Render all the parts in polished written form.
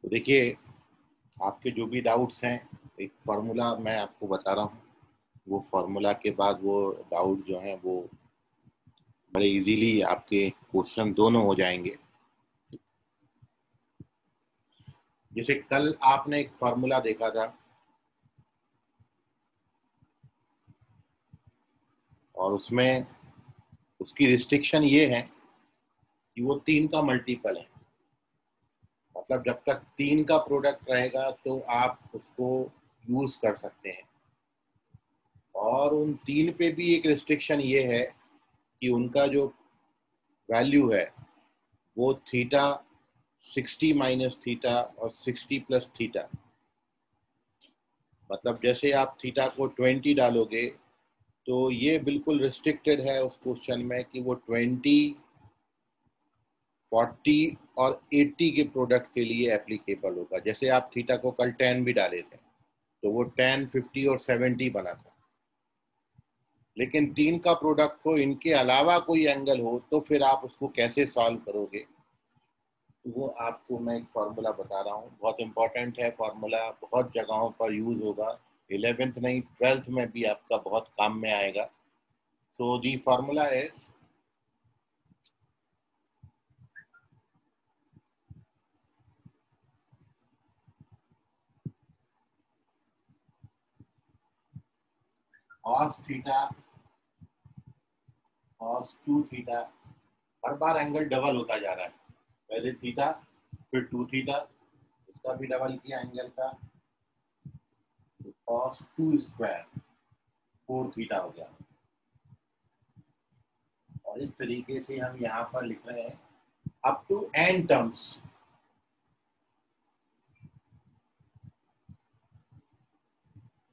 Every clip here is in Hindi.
तो देखिए, आपके जो भी डाउट्स हैं, एक फार्मूला मैं आपको बता रहा हूँ। वो फार्मूला के बाद वो डाउट जो हैं वो बड़े इजीली आपके क्वेश्चन दोनों हो जाएंगे। जैसे कल आपने एक फार्मूला देखा था और उसमें उसकी रिस्ट्रिक्शन ये है कि वो 3 का मल्टीपल है। मतलब जब तक 3 का प्रोडक्ट रहेगा तो आप उसको यूज कर सकते हैं। और उन 3 पे भी एक रिस्ट्रिक्शन ये है कि उनका जो वैल्यू है वो थीटा 60 माइनस थीटा और 60 प्लस थीटा। मतलब जैसे आप थीटा को 20 डालोगे तो ये बिल्कुल रिस्ट्रिक्टेड है उस क्वेश्चन में कि वो 20, 40 और 80 के प्रोडक्ट के लिए एप्लीकेबल होगा। जैसे आप थीटा को कल 10 भी डाले थे तो वो 10, 50 और 70 बना था। लेकिन 3 का प्रोडक्ट हो, इनके अलावा कोई एंगल हो, तो फिर आप उसको कैसे सॉल्व करोगे? वो आपको मैं एक फार्मूला बता रहा हूँ, बहुत इंपॉर्टेंट है फार्मूला, बहुत जगहों पर यूज होगा। 11th नहीं 12th में भी आपका बहुत काम में आएगा। So the formula is cos theta cos 2 theta. हर बार एंगल डबल होता जा रहा है। पहले थीटा, फिर 2 थीटा, इसका भी डबल किया एंगल का, तो cos 2 स्क्वायर 4 थीटा हो गया। और इस तरीके से हम यहाँ पर लिख रहे हैं up to n terms.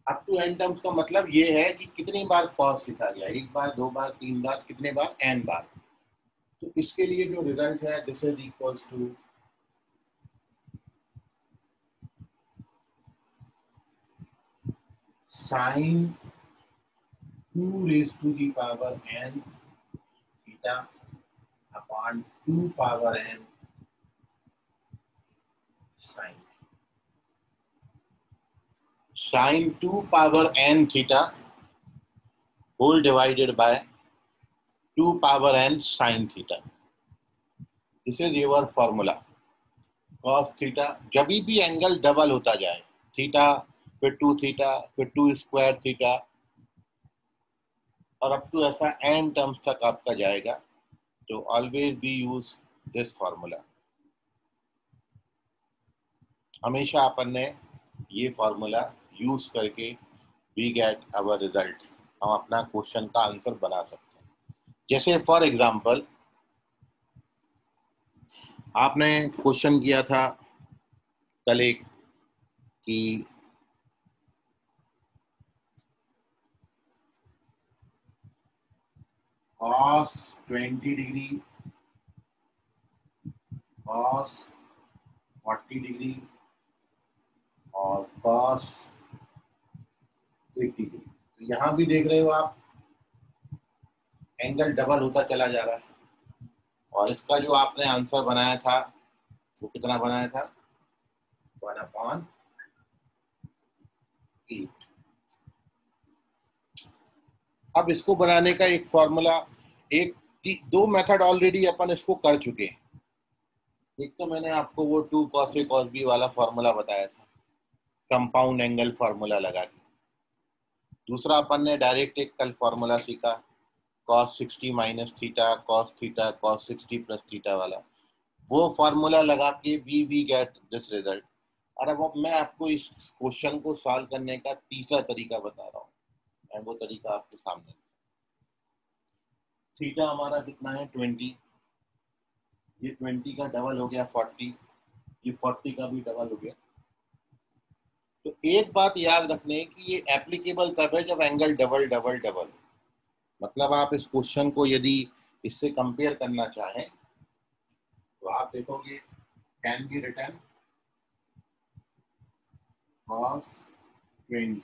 Up to n terms का मतलब ये है कि कितनी बार cos लिखा गया, एक बार, दो बार, तीन बार, कितने बार, n बार। तो इसके लिए जो रिजल्ट है this is equals to sine 2 raise to the power n theta upon 2 power n sine sine 2 power n theta whole divided by 2 power n sine theta. This is your formula. cos theta जब भी एंगल डबल होता जाए, थीटा फिर 2 थीटा फिर 2 स्क्वायर थीटा और अप टू ऐसा n टर्म्स तक आपका जाएगा, तो always be use this formula. हमेशा अपन ने ये फॉर्मूला यूज करके वी गेट अवर रिजल्ट, हम अपना क्वेश्चन का आंसर बना सकते हैं। जैसे फॉर एग्जांपल आपने क्वेश्चन किया था कल एक कि cos 20 डिग्री, cos 40 डिग्री और cos 80 डिग्री। तो यहाँ भी देख रहे हो आप एंगल डबल होता चला जा रहा है। और इसका जो आपने आंसर बनाया था वो कितना बनाया था, 1/8। अब इसको बनाने का एक फॉर्मूला, एक दो मेथड ऑलरेडी अपन इसको कर चुके हैं। एक तो मैंने आपको वो 2 cos A cos B वाला फॉर्मूला बताया था, कंपाउंड एंगल फॉर्मूला लगा के। दूसरा अपन ने डायरेक्ट एक कल फॉर्मूला सीखा cos 60 minus theta cos theta cos 60 plus theta वाला। वो फॉर्मूला लगा के वी गेट दिस रिजल्ट। और अब मैं आपको इस क्वेश्चन को सॉल्व करने का तीसरा तरीका बता रहा हूँ, एंड वो तरीका आपके सामने। थीटा हमारा कितना है 20, ये 20 का डबल हो गया 40, ये 40 का भी डबल हो गया। तो एक बात याद रखने की, ये एप्लीकेबल तब है जब एंगल डबल डबल डबल। मतलब आप इस क्वेश्चन को यदि इससे कंपेयर करना चाहें तो आप देखोगे can be return cos 20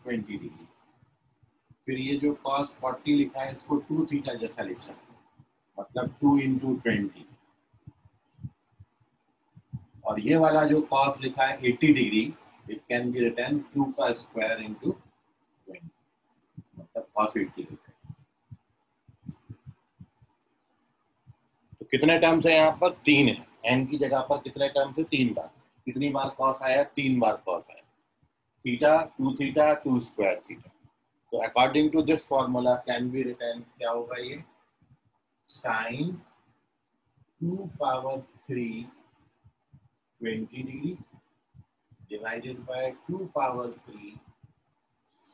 degree, फिर ये जो cos 40 लिखा है इसको 2 थीटा जैसा लिख सकते हैं, मतलब 2 into 20। और ये वाला जो cos लिखा है 80 degree, it can be written 2 का स्क्वायर इंटू 20, मतलब cos 80 डिग्री। तो कितने टर्म्स है यहाँ पर? 3 है। n की जगह पर कितने टर्म्स है? 3 बार। कितनी बार cos आया? 3 बार cos आया। Theta 2 square theta. तो according to this formula can be written, क्या होगा ये? Sine 2 power 3 20 degree divided by 2 power 3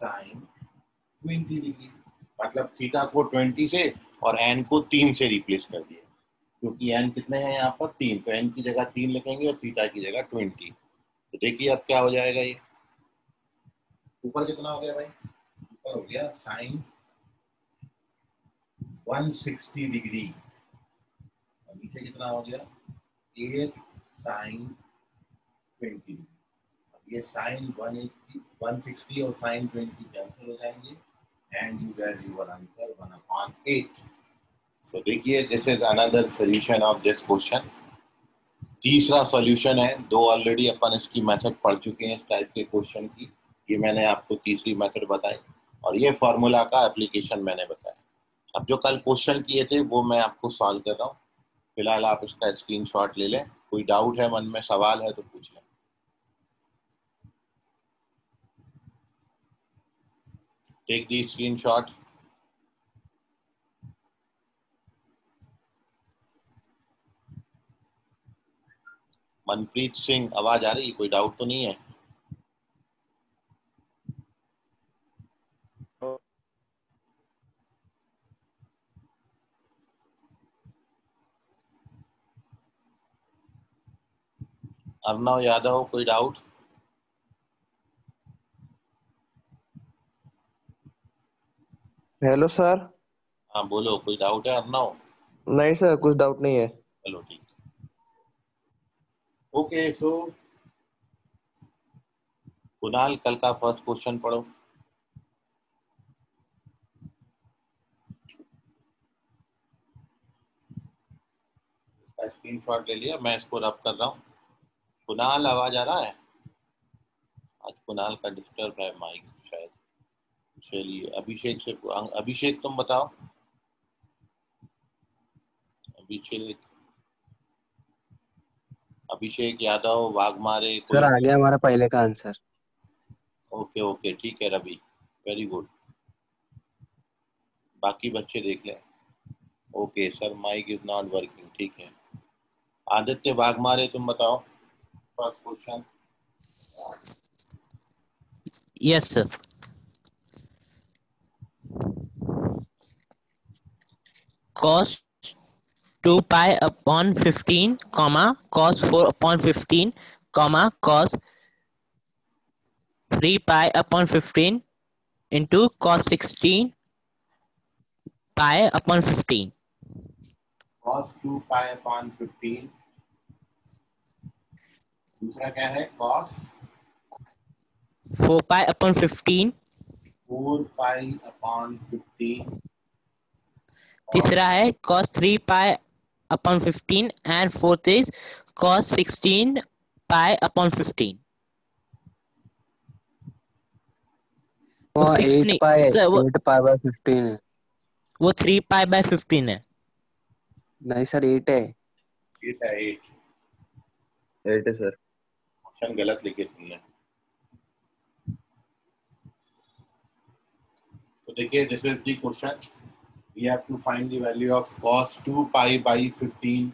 sine 20 degree. मतलब थीटा को 20 से और एन को 3 से रिप्लेस कर दिया, क्योंकि एन कितने हैं यहाँ पर? 3, तो एन की जगह 3 लिखेंगे और थीटा की जगह 20। तो देखिए अब क्या हो जाएगा, ये ऊपर कितना हो गया भाई? ऊपर हो गया साइन 160 डिग्री, और नीचे कितना हो गया? 8 साइन 20। ये साइन 180 160 और साइन 20 कैंसिल हो जाएंगे and you get your answer 1/8। सो देखिए, this is another solution of this question. तीसरा सॉल्यूशन है, दो ऑलरेडी अपन इसकी मेथड पढ़ चुके हैं इस टाइप के क्वेश्चन की। ये मैंने आपको तीसरी मेथड बताई और ये फॉर्मूला का एप्लीकेशन मैंने बताया। अब जो कल क्वेश्चन किए थे वो मैं आपको सॉल्व कर रहा हूँ। फिलहाल आप इसका स्क्रीनशॉट ले लें। कोई डाउट है मन में, सवाल है तो पूछ लें। Take the screenshot. Manpreet Singh, आवाज आ रही? कोई डाउट तो नहीं है? अर्नव यादव, कोई डाउट? Hello sir. हाँ बोलो, कोई डाउट है अर्नव? नहीं सर, कुछ डाउट नहीं है। चलो ठीक। ओके, सो कुणाल, कल का फर्स्ट क्वेश्चन पढ़ो। इसका स्क्रीनशॉट ले लिया, मैं इसको रब कर रहा हूँ। कुणाल, आवाज आ रहा है? आज कुणाल का डिस्टर्ब है माइक शायद। चलिए अभिषेक से, अभिषेक तुम बताओ। अभिषेक, अभिषेक यादव, वाघमारे, सर कोई? आ गया हमारा पहले का आंसर। ओके ओके, ठीक है रवि, वेरी गुड। बाकी बच्चे देख लें। Okay sir, mike is not working, ठीक है। आदित्य वाघमारे, तुम बताओ first question. Yes, sir. Cos 2 pi upon 15, comma, cos 4 upon 15, comma, cos 3 pi upon 15 into cos 16 pi upon 15. cos 2 pi upon 15। दूसरा क्या है? cos 4 pi upon 15. 4 pi upon 15। तीसरा है cos 3 pi upon 15 and fourth is cos 16 pi upon 15. वो वो 6 नहीं सर, 8 पाई/15 है। वो 3 pi by 15 है। नहीं सर, 8 है। 8 है, 8। 8 है सर। क्वेश्चन गलत लिखे तुमने। तो देखिए, this is the question. We have to find the value of cos 2 pi by 15,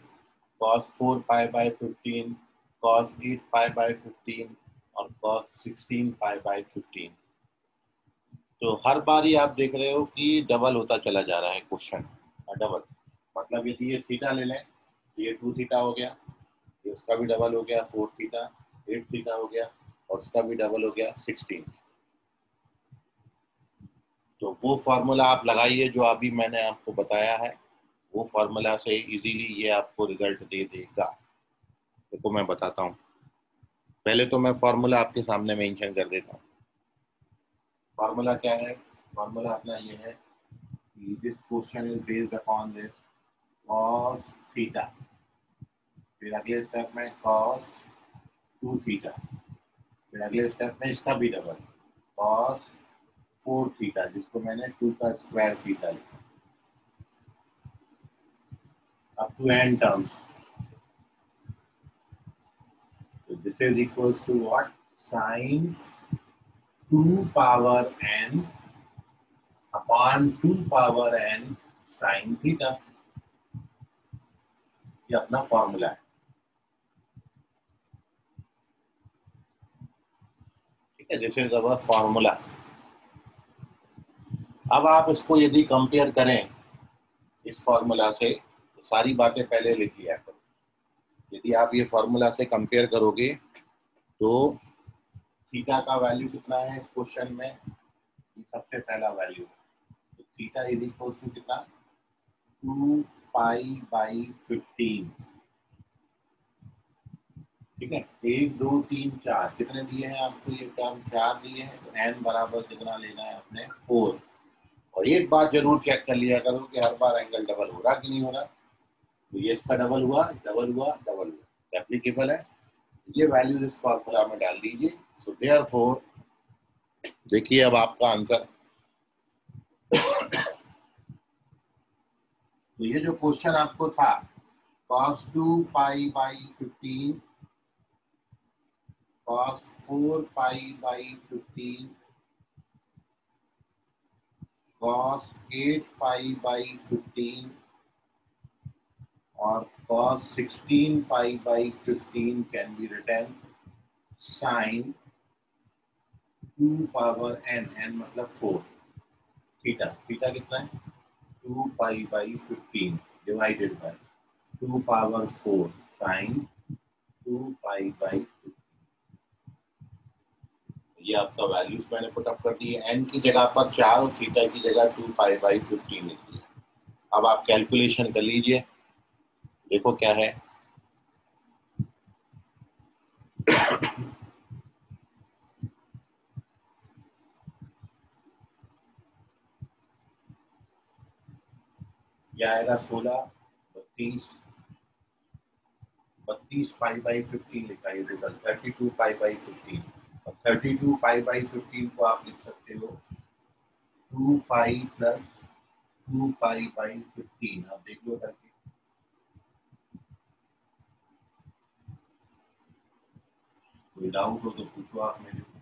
cos 4 pi by 15, cos 8 pi by 15 और cos 16 पाई बाई 15। तो हर बार ही आप देख रहे हो कि डबल होता चला जा रहा है क्वेश्चन। डबल मतलब यदि ये थीटा ले लें तो ये 2 थीटा हो गया, ये उसका भी डबल हो गया 4 थीटा, 8 थीटा हो गया और उसका भी डबल हो गया 16। तो वो फॉर्मूला आप लगाइए जो अभी मैंने आपको बताया है, वो फॉर्मूला से इजीली ये आपको रिजल्ट दे देगा। देखो मैं बताता हूँ। पहले तो मैं फॉर्मूला आपके सामने मेंशन कर देता हूँ। फॉर्मूला क्या है? फॉर्मूला अपना ये है कि this question is based upon this cos theta, फिर अगले स्टेप में cos 2 थीटा। फिर अगले स्टेप में इसका भी डबल cos 4 थीटा, जिसको मैंने 2 का स्क्वायर थीटा लिखा, up to n terms. So this is equals to what? Sin 2 power n upon 2 power n sin theta. ये अपना फॉर्मूला है, ठीक है। This is our formula. अब आप इसको यदि कंपेयर करें इस फॉर्मूला से, तो सारी बातें पहले लिख लिया करो। यदि आप ये फॉर्मूला से कंपेयर करोगे तो थीटा का वैल्यू कितना है इस क्वेश्चन में, ये सबसे पहला वैल्यू है। तो थीटा इज इक्वल टू कितना, 2 पाई बाई 15, ठीक है। 1 2 3 4 कितने दिए हैं आपको, ये टर्म 4 दिए हैं, तो n बराबर कितना लेना है अपने 4। और एक बात जरूर चेक कर लिया करो कि हर बार एंगल डबल हो रहा कि नहीं हो रहा। तो ये इसका डबल हुआ, डबल हुआ, डबल हुआ, एप्लीकेबल है। ये वैल्यूज इस फॉर्मूला में डाल दीजिए। सो देयरफॉर देखिए अब आपका आंसर। तो ये जो क्वेश्चन आपको था cos 2 pi by 15, cos 4 pi by 15, cos 8 pi by 15 और cos 16 pi by 15 can be written sin 2 power n, n मतलब 4 थीटा, थीटा कितना है 2 pi by 15 divided by 2 power 4 sin 2 pi by 15। ये आपका वैल्यूज मैंने पुट अप कर दिए, n की जगह पर 4 और थीटा की जगह 2 पाई बाई 15 लिख दिया। अब आप कैलकुलेशन कर लीजिए, देखो क्या है। यह आएगा 16 32 32 पाई बाई 15 लिखा है टोटल 32 पाई बाई 15। और 32 पाई बाई 15 को आप लिख सकते हो 2 पाई प्लस 2 पाई बाई 15। आप देख लो करके, कोई डाउट हो तो पूछो आप मेरे को।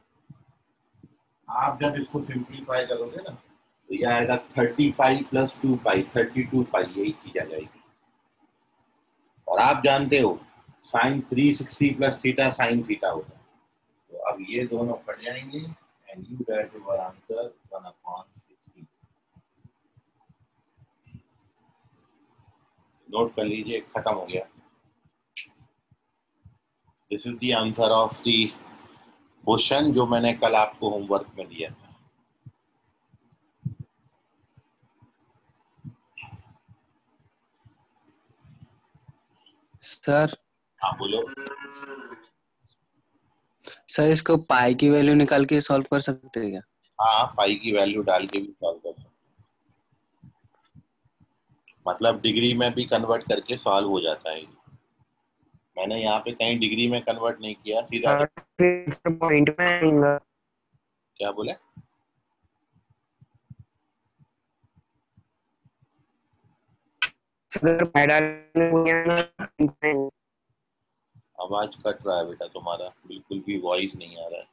आप जब इसको सिंप्लीफाई करोगे ना तो ये आएगा 30 पाई प्लस 2 पाई, 32 पाई, यही चीज आ जाएगी। और आप जानते हो sine 360 plus theta sine theta होता है। तो अब ये दोनों कट जाएंगे and you get your answer 1/60। Note कर लीजिए, खत्म हो गया। This is the answer of the question जो मैंने कल आपको होमवर्क में दिया था। सर हाँ बोलो। सर इसको पाई की वैल्यू निकाल के सॉल्व कर सकते हैं क्या? हाँ, पाई की वैल्यू डाल के भी सॉल्व कर सकते, मतलब डिग्री में भी कन्वर्ट करके सॉल्व हो जाता है। मैंने यहाँ पे कहीं डिग्री में कन्वर्ट नहीं किया, सीधा पॉइंट में आएगा। क्या बोले, अगर पाई डालेंगे आवाज कट रहा है बेटा तुम्हारा, बिल्कुल भी वॉइस नहीं आ रहा है।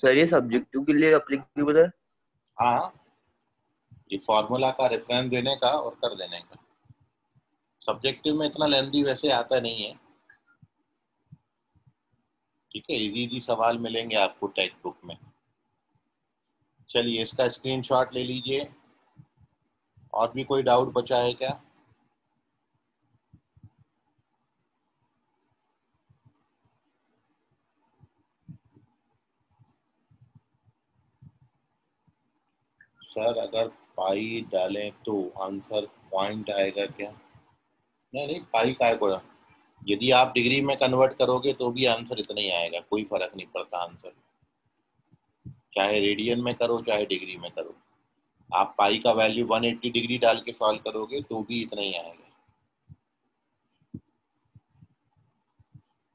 सर ये सब्जेक्टिव के लिए एप्लीकेबल है? हाँ, ये फॉर्मूला का रेफरेंस देने का और कर देने का। सब्जेक्टिव में इतना लेंथी वैसे आता नहीं है, ठीक है। इजी इजी सवाल मिलेंगे आपको टेक्स्ट बुक में। चलिए इसका स्क्रीनशॉट ले लीजिए। और भी कोई डाउट बचा है क्या? सर अगर पाई डालें तो आंसर पॉइंट आएगा क्या? नहीं नहीं, पाई का है, यदि आप डिग्री में कन्वर्ट करोगे तो भी आंसर इतना ही आएगा, कोई फर्क नहीं पड़ता आंसर। चाहे रेडियन में करो चाहे डिग्री में करो। आप पाई का वैल्यू 180 डिग्री डाल के सॉल्व करोगे तो भी इतना ही आएगा।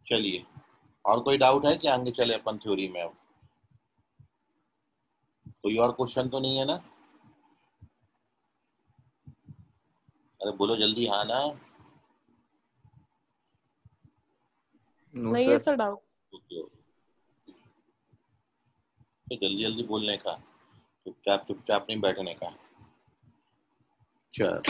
चलिए, और कोई डाउट है कि आगे चले अपन थ्योरी में? अब कोई और क्वेश्चन तो नहीं है ना? अरे बोलो जल्दी, हाँ ना? नो नहीं है सर। Sir doubt. ओके, तो जल्दी जल्दी बोलने का, चुपचाप चुपचाप नहीं बैठने का। चल,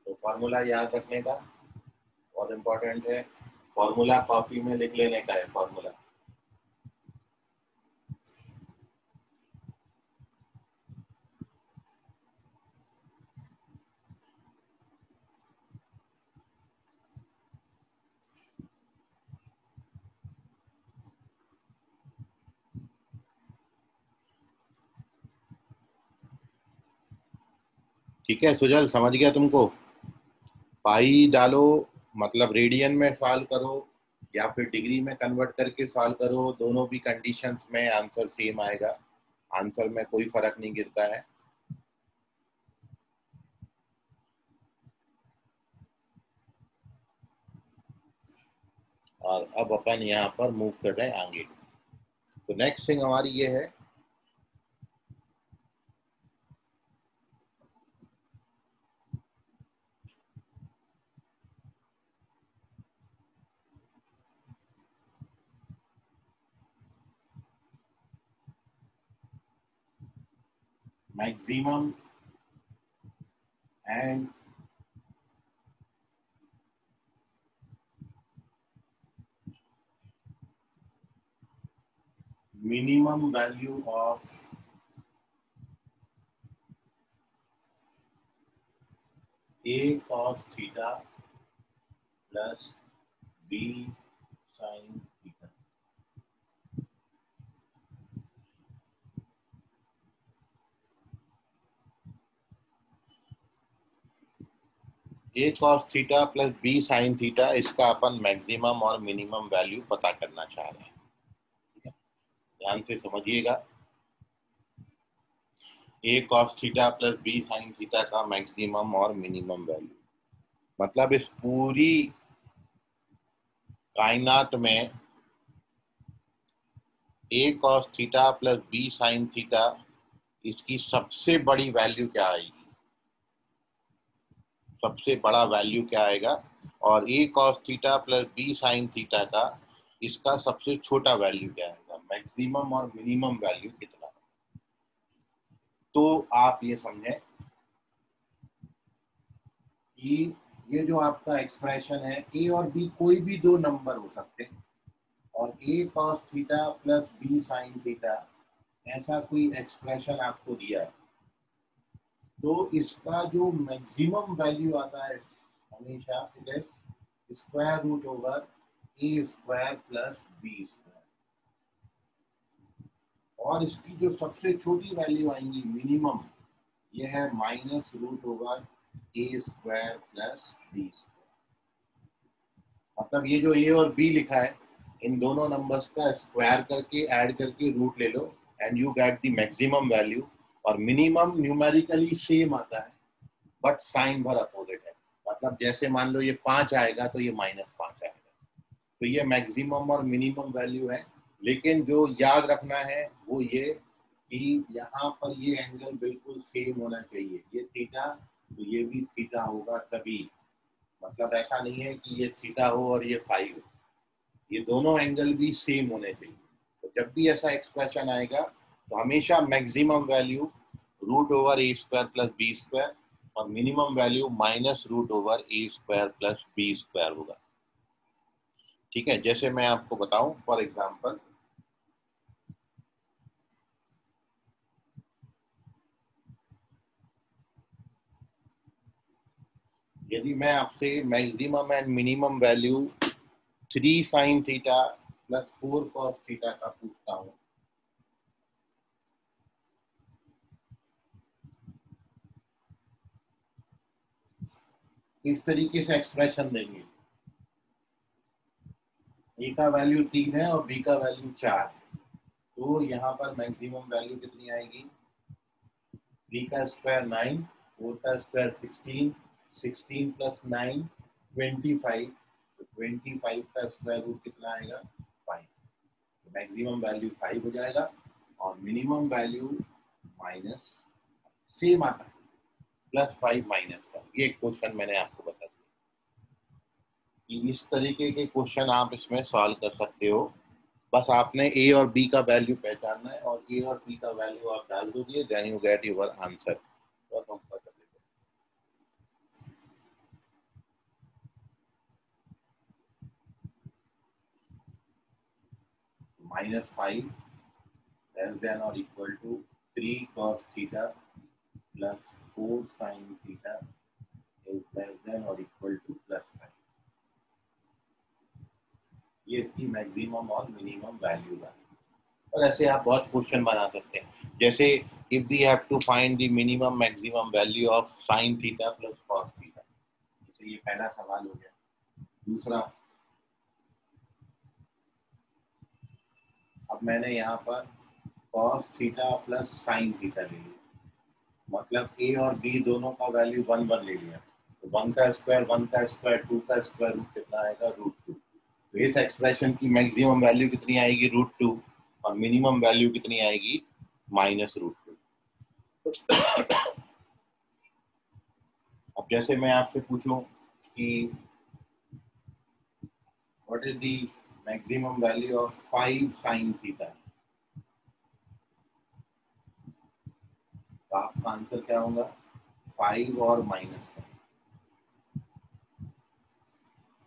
तो फॉर्मूला याद रखने का बहुत इम्पोर्टेंट है। फॉर्मूला कॉपी में लिख लेने का है फॉर्मूला। ठीक है सुजल, समझ गया तुमको? पाई डालो, मतलब रेडियन में सॉल्व करो या फिर डिग्री में कन्वर्ट करके सॉल्व करो, दोनों भी कंडीशंस में आंसर सेम आएगा। आंसर में कोई फर्क नहीं गिरता है। और अब अपन यहाँ पर मूव कर रहे हैं आगे। तो नेक्स्ट थिंग हमारी ये है, maximum and minimum value of a cos theta plus b sin theta। a cos theta plus b sin theta, इसका अपन मैक्सिमम और मिनिमम वैल्यू पता करना चाह रहे हैं। ठीक है, ध्यान से समझिएगा। a cos theta plus b sin theta का मैक्सिमम और मिनिमम वैल्यू, मतलब इस पूरी कायनात में a cos theta plus b sin theta, इसकी सबसे बड़ी वैल्यू क्या आएगी? सबसे बड़ा वैल्यू क्या आएगा? और a cos theta plus b sin theta का इसका सबसे छोटा वैल्यू क्या आएगा? मैक्सिमम और मिनिमम वैल्यू कितना? तो आप ये समझें कि ये जो आपका एक्सप्रेशन है, a और b कोई भी दो नंबर हो सकते हैं, और a cos theta plus b sin theta ऐसा कोई एक्सप्रेशन आपको दिया है, तो इसका जो मैक्सिमम वैल्यू आता है हमेशा it is square root over A square plus B square, और इसकी जो सबसे छोटी वैल्यू आएंगी मिनिमम, ये है माइनस रूट ओवर ए स्क्वायर प्लस बी स्क्वायर। मतलब ये जो ए और बी लिखा है, इन दोनों नंबर्स का स्क्वायर करके ऐड करके रूट ले लो and you get the maximum value. और मिनिमम न्यूमेरिकली सेम आता है बट साइन भर अपोजिट है। मतलब जैसे मान लो ये 5 आएगा तो ये -5 आएगा। तो ये मैक्सिमम और मिनिमम वैल्यू है। लेकिन जो याद रखना है वो ये कि यहाँ पर ये एंगल बिल्कुल सेम होना चाहिए। ये थीटा तो ये भी थीटा होगा तभी, मतलब ऐसा नहीं है कि ये थीटा हो और ये फाई हो, ये दोनों एंगल भी सेम होने चाहिए। तो जब भी ऐसा एक्सप्रेशन आएगा तो हमेशा मैक्सिमम वैल्यू रूट ओवर ए स्क्वायर प्लस बी स्क्वायर और minimum value minus root over ए स्क्वायर प्लस बी स्क्वायर होगा। ठीक है, जैसे मैं आपको बताऊं फॉर एग्जांपल, यदि मैं आपसे maximum and minimum value 3 sine theta plus 4 cos theta का पूछता हूं, इस तरीके से एक्सप्रेशन देंगे। ए का वैल्यू 3 है और बी का वैल्यू 4, तो यहाँ पर मैक्सिमम वैल्यू कितनी आएगी? 3 का स्क्वायर 9, 4 का स्क्वायर 16, 16 प्लस 9 25, तो 25 का स्क्वायर रूट कितना आएगा? 5। मैक्सिमम वैल्यू 5 हो जाएगा और मिनिमम वैल्यू माइनस सेम आता है, +5 -5। ये क्वेश्चन मैंने आपको बता दिया कि इस तरीके के क्वेश्चन आप इसमें सॉल्व कर सकते हो। बस आपने ए और बी का वैल्यू पहचानना है और ए और बी का वैल्यू आप डाल दोगे, then you get your answer. तो हम कर लेते हैं -5 less than or equal to 3 cos theta plus 4 sin theta is less than or equal to +5। ये इसकी मैक्सिमम और मिनिमम वैल्यू है। और ऐसे आप बहुत क्वेश्चन बना सकते हैं, जैसे if we have to find the minimum maximum value of sin theta plus cos theta, जैसे ये पहला सवाल हो गया। दूसरा, अब मैंने यहाँ पर cos theta plus sin theta ले लिया, मतलब ए और बी दोनों का वैल्यू 1 1 ले लिया, तो 1 का स्क्वायर 1 का स्क्वायर 2 का स्क्वायर रूट कितना आएगा? √2। तो इस एक्सप्रेशन की मैक्सिमम वैल्यू कितनी आएगी? √2, और मिनिमम वैल्यू कितनी आएगी? -√2। अब जैसे मैं आपसे पूछूं कि what is the maximum value of 5 sin theta, तो आपका आंसर क्या होगा? 5 और -5।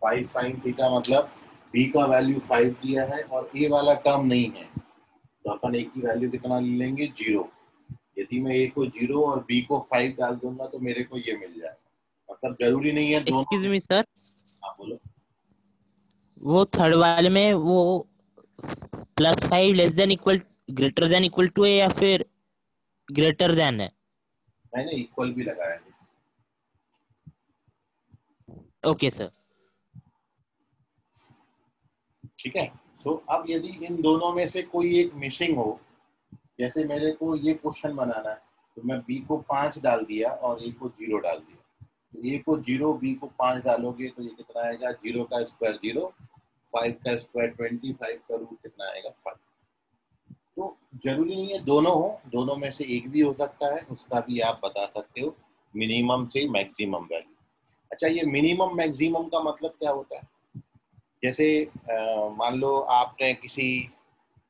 5 sin थीटा मतलब बी का वैल्यू 5 दिया है और ए वाला टर्म नहीं है, तो अपन ए की वैल्यू कितना ले लेंगे? 0। यदि मैं ए को 0 और बी को 5 डाल दूंगा तो मेरे को ये मिल जाएगा। मतलब जरूरी नहीं है दोनों। एक्सक्यूज मी सर, हाँ बोलो। वो थर्ड वाले में वो +5 less than equal greater than equal to है या फिर ग्रेटर देन है? मैंने इक्वल भी लगाया है। Okay sir. ठीक है। सो अब यदि इन दोनों में से कोई एक मिसिंग हो, जैसे मेरे को ये क्वेश्चन बनाना है, तो मैं बी को 5 डाल दिया और ए को 0 डाल दिया, तो ए को 0 बी को 5 डालोगे तो ये कितना आएगा? 0 का स्क्वायर 0, 5 का स्क्वायर 25 का रूट कितना आएगा? 5। तो जरूरी नहीं है दोनों हो, दोनों में से एक भी हो सकता है, उसका भी आप बता सकते हो मिनिमम से मैक्सिमम वैल्यू। अच्छा, ये मिनिमम मैक्सिमम का मतलब क्या होता है? जैसे मान लो आपने किसी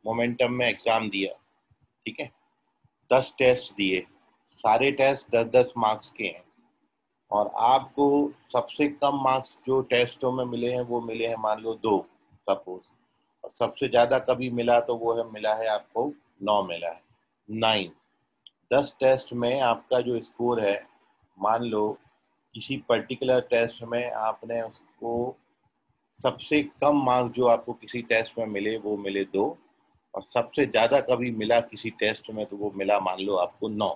मोमेंटम में एग्जाम दिया, ठीक है, 10 टेस्ट दिए, सारे टेस्ट 10-10 मार्क्स के हैं, और आपको सबसे कम मार्क्स जो टेस्टों में मिले हैं वो मिले हैं मान लो 2 सपोज, और सबसे ज्यादा कभी मिला तो वो है मिला है आपको 9 मिला है, 9। 10 टेस्ट में आपका जो स्कोर है, मान लो किसी पर्टिकुलर टेस्ट में आपने उसको सबसे कम मार्क्स जो आपको किसी टेस्ट में मिले वो मिले 2, और सबसे ज्यादा कभी मिला किसी टेस्ट में तो वो मिला मान लो आपको 9।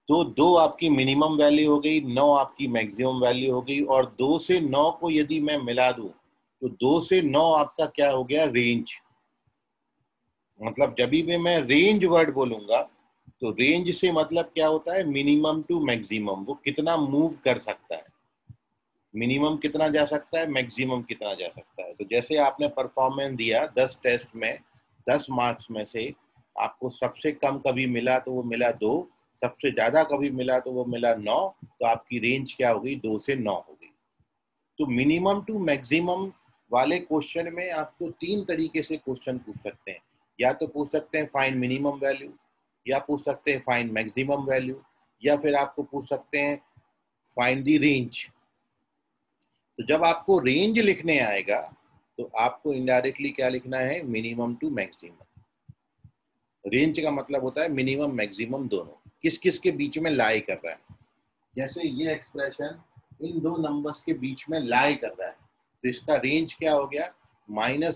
तो 2 आपकी मिनिमम वैल्यू हो गई, 9 आपकी मैक्सिमम वैल्यू हो गई, और 2 से 9 को यदि मैं मिला दूं तो 2 से 9 आपका क्या हो गया? रेंज। मतलब जब भी मैं रेंज वर्ड बोलूंगा तो रेंज से मतलब क्या होता है? मिनिमम टू मैक्सिमम, वो कितना मूव कर सकता है, मिनिमम कितना जा सकता है, मैक्सिमम कितना जा सकता है। तो जैसे आपने परफॉर्मेंस दिया 10 टेस्ट में, 10 मार्क्स में से आपको सबसे कम कभी मिला तो वो मिला 2, सबसे ज्यादा कभी मिला तो वो मिला 9, तो आपकी रेंज क्या हो गई? 2 से 9 हो गई। तो मिनिमम टू मैक्सिमम वाले क्वेश्चन में आपको 3 तरीके से क्वेश्चन पूछ सकते हैं। या तो पूछ सकते हैं फाइंड मिनिमम वैल्यू, या पूछ सकते हैं फाइंड मैक्सिमम वैल्यू, या फिर आपको पूछ सकते हैं फाइंड द रेंज। तो जब आपको रेंज लिखने आएगा तो आपको इनडायरेक्टली क्या लिखना है? Minimum to maximum. रेंज का मतलब होता है मिनिमम मैक्सिमम दोनों, किस किस के बीच में लाई कर रहा है। जैसे ये एक्सप्रेशन इन दो नंबर्स के बीच में लाई कर रहा है, तो इसका रेंज क्या हो गया? -√a²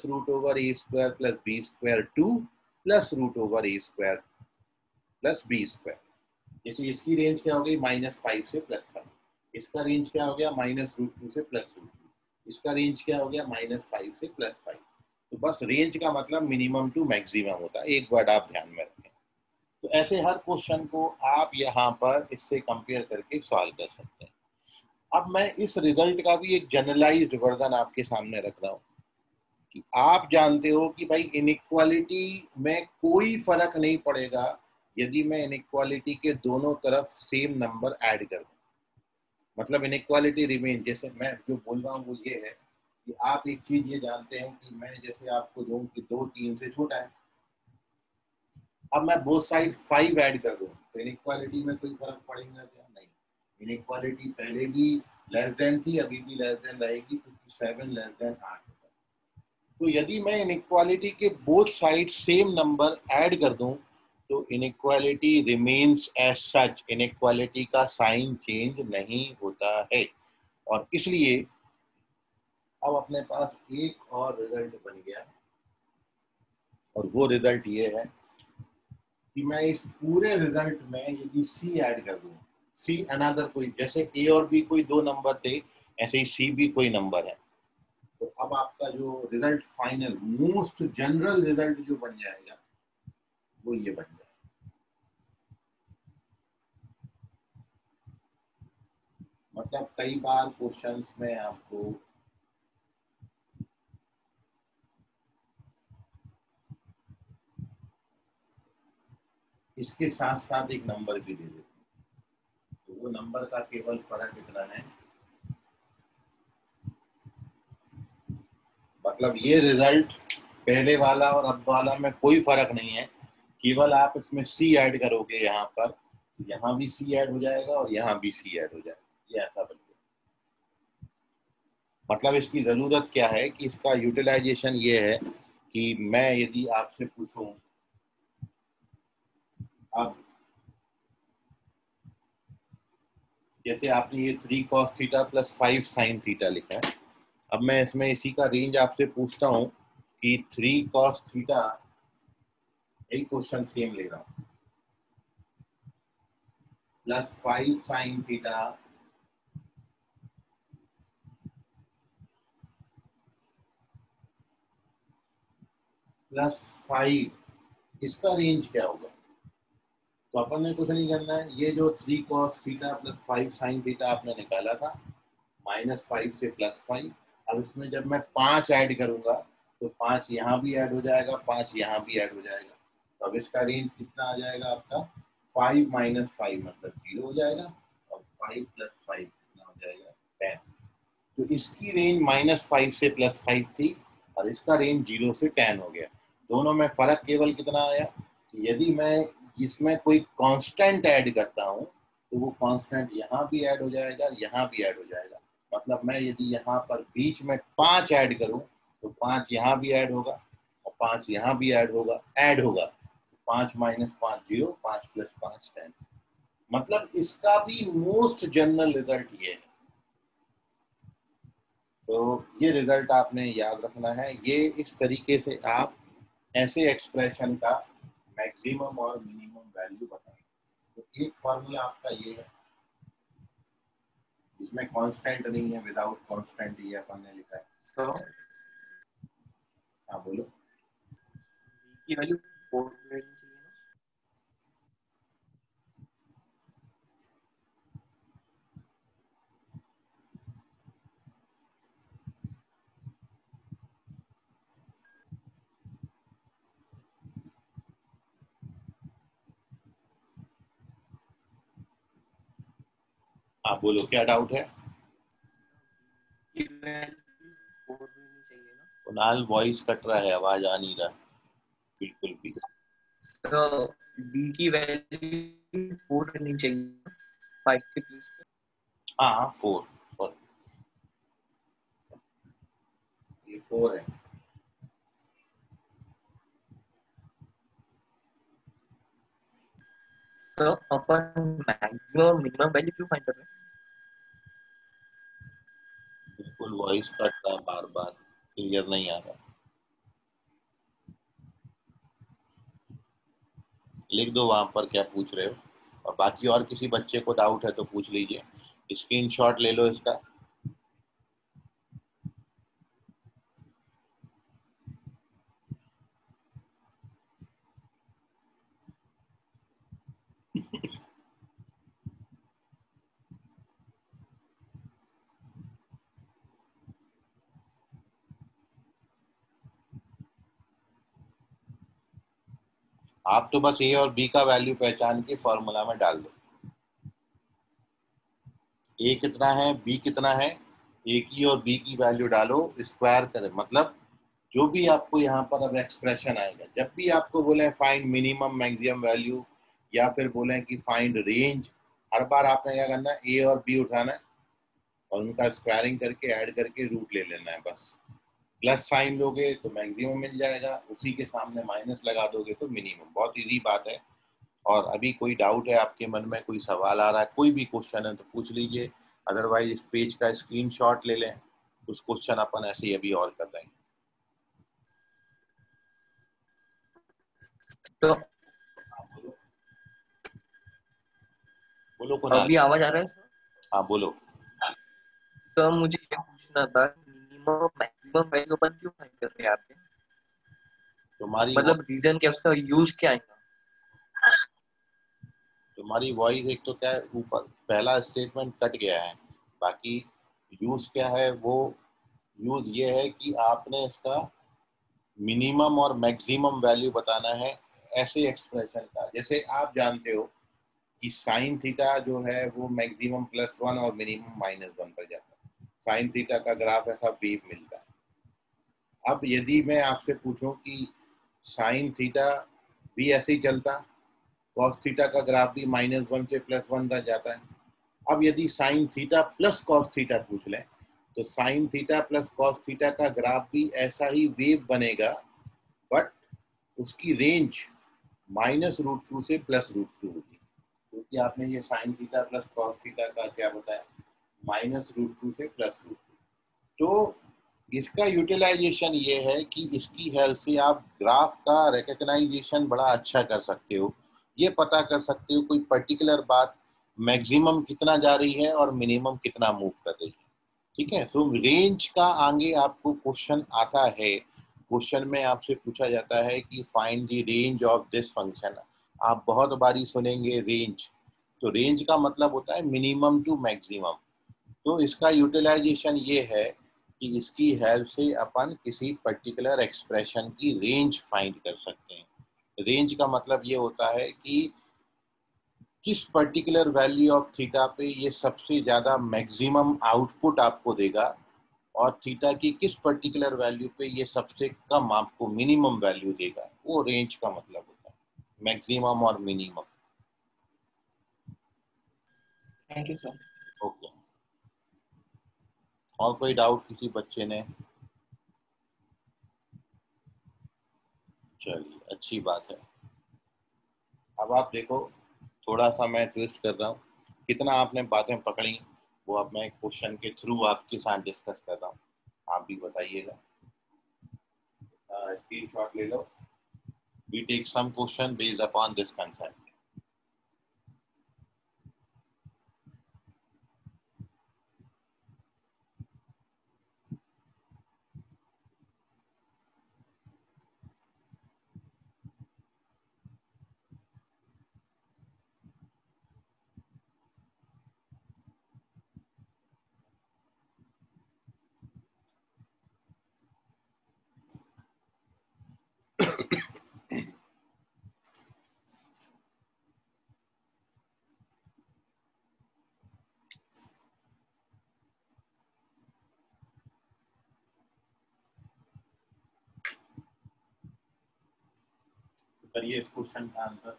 plus b² 2 plus √a² plus b²। जैसे इसकी रेंज क्या हो गई? -5 से +5। इसका रेंज क्या हो गया? -√2 से +√2। इसका रेंज क्या हो गया, -5 से +5। तो बस रेंज का मतलब मिनिमम टू मैक्सिमम होता है, एक वर्ड आप ध्यान में रखें। तो ऐसे हर क्वेश्चन को आप यहाँ पर इससे कंपेयर करके सॉल्व कर सकते हैं। अब मैं इस रिजल्ट का भी एक जनरलाइज्ड वर्जन आपके सामने रख रहा हूँ कि आप जानते हो कि भाई इनइक्वालिटी में कोई फर्क नहीं पड़ेगा यदि मैं इनइक्वालिटी के दोनों तरफ सेम नंबर ऐड कर दूं। मतलब इनइक्वालिटी रिमेन, जैसे मैं जो बोल रहा हूँ वो ये है कि आप एक चीज ये जानते हैं कि मैं जैसे आपको दूं कि 2 3 से छोटा है, अब मैं बोथ साइड 5 ऐड कर दूं तो इनइक्वालिटी में कोई फर्क पड़ेगा क्या? नहीं। इनइक्वालिटी पहले भी लेस देन थी, अभी भी लेस देन रहेगी, क्योंकि 7 लेस देन 8। तो यदि मैं इनइक्वालिटी के both side same number add कर दूं तो inequality remains as such, inequality का साइन चेंज नहीं होता है। और इसलिए अब अपने पास एक और रिजल्ट बन गया, और वो रिजल्ट ये है कि मैं इस पूरे रिजल्ट में यदि सी ऐड कर दूं, सी अनदर कोई, जैसे ए और बी कोई दो नंबर थे, ऐसे ही सी भी कोई नंबर है, तो अब आपका जो result final most general result जो बन जाएगा वो ये बन जाएगा। मतलब कई बार क्वेश्चंस में आपको इसके साथ साथ एक नंबर भी दे देते हैं, तो वो नंबर का केवल फर्क इतना है, मतलब ये रिजल्ट पहले वाला और अब वाला में कोई फर्क नहीं है, केवल आप इसमें सी ऐड करोगे, यहाँ पर यहाँ भी सी ऐड हो जाएगा और यहाँ भी सी ऐड हो जाएगा, ये ऐसा बन गया। मतलब इसकी जरूरत क्या है कि इसका यूटिलाइजेशन ये है कि मैं यदि आपसे पूछूं, अब जैसे आपने ये 3 cos थीटा + 5 sin थीटा लिखा है, अब मैं इसमें इसी का रेंज आपसे पूछता हूं कि 3 cos थीटा, यही क्वेश्चन सेम ले रहा हूं, +5 sin थीटा +5, इसका रेंज क्या होगा? तो अपन ने कुछ नहीं करना है, ये जो 3 cos थीटा + 5 sin थीटा आपने निकाला था, -5 से +5, अब इसमें जब मैं 5 ऐड करूंगा तो 5 यहाँ भी ऐड हो जाएगा, 5 यहाँ भी ऐड हो जाएगा, तो अब इसका रेंज कितना आ जाएगा आपका, 5 - 5 मतलब 0 हो जाएगा, और 5 + 5 कितना हो जाएगा, 10। तो इसकी रेंज -5 से +5 थी और इसका रेंज 0 से 10 हो गया। दोनों में फर्क केवल कितना आया कि यदि मैं इसमें कोई कांस्टेंट ऐड करता हूं तो वो कांस्टेंट यहाँ भी ऐड हो जाएगा, यहाँ भी ऐड हो जाएगा। मतलब मैं यदि यहाँ पर बीच में 5 ऐड करूं तो 5 यहाँ भी ऐड होगा और 5 यहाँ भी ऐड होगा, 5 - 5 0, 5 + 5 10। मतलब इसका भी मोस्ट जनरल रिजल्ट ये है। तो ये रिजल्ट आपने याद रखना है। ये इस तरीके से आप ऐसे एक्सप्रेशन का मैक्सिमम और मिनिमम वैल्यू बताएंगे। तो एक फॉर्मूला आपका ये है, इसमें कांस्टेंट नहीं है, विदाउट कांस्टेंट ये अपन ने लिखा है। तो हाँ बोलो। की वैल्यू 4 चाहिए ना? हाँ बोलो, क्या डाउट है? की वैल्यू 4 चाहिए ना? कुणाल वॉइस कट रहा है, आवाज आ नहीं रहा बिल्कुल भी। तो b की वैल्यू 4 करनी चाहिए 5 के प्लेस पे। हाँ 4, ये 4 है। तो अपन मैक्सिमम मिनिमम वैल्यू क्यों फाइंड कर रहे हैं? बिल्कुल वॉइस कट रहा, बार बार क्लियर नहीं आ रहा। लिख दो वहां पर क्या पूछ रहे हो, और बाकी और किसी बच्चे को डाउट है तो पूछ लीजिए। स्क्रीनशॉट ले लो इसका। आप तो बस ए और बी का वैल्यू पहचान के फॉर्मूला में डाल दो। ए कितना है, बी कितना है, ए की और बी की वैल्यू डालो, स्क्वायर करें। मतलब जो भी आपको यहाँ पर अब एक्सप्रेशन आएगा, जब भी आपको बोले फाइंड मिनिमम मैक्सिमम वैल्यू या फिर बोले कि फाइंड रेंज, हर बार आपने क्या करना है, ए और बी उठाना है और उनका स्क्वायरिंग करके ऐड करके रूट ले लेना है। बस प्लस साइन लोगे तो मैक्सिमम मिल जाएगा, उसी के सामने माइनस लगा दोगे तो मिनिमम। बहुत इजी बात है। और अभी कोई डाउट है आपके मन में, कोई सवाल आ रहा है, कोई भी क्वेश्चन है तो पूछ लीजिए, अदरवाइज इस पेज का स्क्रीनशॉट ले लें। कुछ क्वेश्चन अपन ऐसे ही अभी और कर रहे हैं। तो बोलो कुणाल। अभी आवाज आ रहा है सर? हाँ बोलो। सर मुझे ये पूछना था, मिनिमम मैक्सिमम वैल्यू अपन क्यों फाइंड कर रहे हैं आप? तुम्हारी मतलब रीजन क्या, उसका यूज क्या है? तुम्हारी वॉइस एक तो क्या है, ऊपर पहला स्टेटमेंट कट गया है, बाकी यूज क्या है, वो यूज ये है कि आपने इसका मिनिमम और मैक्सिमम वैल्यू बताना है ऐसे एक्सप्रेशन का। जैसे आप जानते हो कि साइन थीटा जो है वो मैक्सिमम +1 और मिनिमम -1 पर जाता है। साइन थीटा का ग्राफ ऐसा वेव मिलता है। अब यदि मैं आपसे पूछूं कि साइन थीटा भी ऐसे ही चलता, कॉस थीटा का ग्राफ भी -1 से +1 तक जाता है। अब यदि sine theta plus cos theta पूछ लें तो sine theta plus cos theta का ग्राफ भी ऐसा ही वेव बनेगा, बट उसकी रेंज -√2 से +√2 होगी, क्योंकि आपने ये sine theta plus cos theta का क्या बताया, -√2 से +√2। तो इसका यूटिलाइजेशन ये है कि इसकी हेल्प से आप ग्राफ का रिकग्नाइजेशन बड़ा अच्छा कर सकते हो। ये पता कर सकते हो कोई पर्टिकुलर बात मैक्सिमम कितना जा रही है और मिनिमम कितना मूव कर रही है। ठीक है। सो रेंज का आगे आपको क्वेश्चन आता है, क्वेश्चन में आपसे पूछा जाता है कि find the range of this function. आप बहुत बारी सुनेंगे रेंज, तो रेंज का मतलब होता है मिनिमम टू मैक्सिमम। तो इसका यूटिलाइजेशन ये है कि इसकी हेल्प से अपन किसी पर्टिकुलर एक्सप्रेशन की रेंज फाइंड कर सकते हैं। रेंज का मतलब ये होता है कि किस पर्टिकुलर वैल्यू ऑफ थीटा पे ये सबसे ज़्यादा मैक्सिमम आउटपुट आपको देगा और थीटा की किस पर्टिकुलर वैल्यू पे ये सबसे कम आपको मिनिमम वैल्यू देगा, वो रेंज का मतलब होता है, मैक्सिमम और minimum. Thank you sir. Okay. और कोई डाउट किसी बच्चे ने? चलिए अच्छी बात है। अब आप देखो, थोड़ा सा मैं ट्विस्ट कर रहा हूँ, कितना आपने बातें पकड़ी वो अब मैं क्वेश्चन के थ्रू आपके साथ डिस्कस कर रहा हूँ। आप भी बताइएगा, स्क्रीनशॉट ले लो। We take some question based upon this concept. करिए इस क्वेश्चन का आंसर।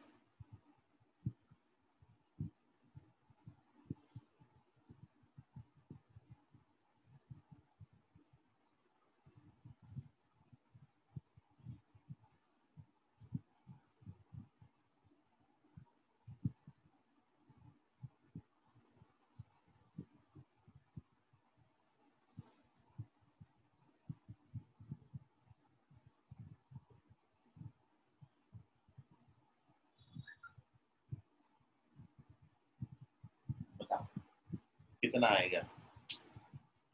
बताओ कितना आएगा।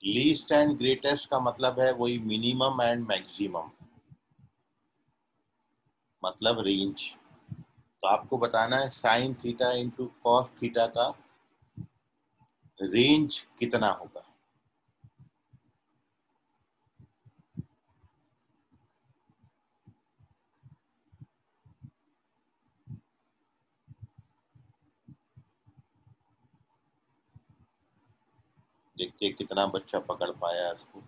लीस्ट एंड ग्रेटेस्ट का मतलब है वही मिनिमम एंड मैक्सिमम, मतलब रेंज। तो आपको बताना है sign theta into cos theta का रेंज कितना होगा। देखते हैं कितना बच्चा पकड़ पाया इसको।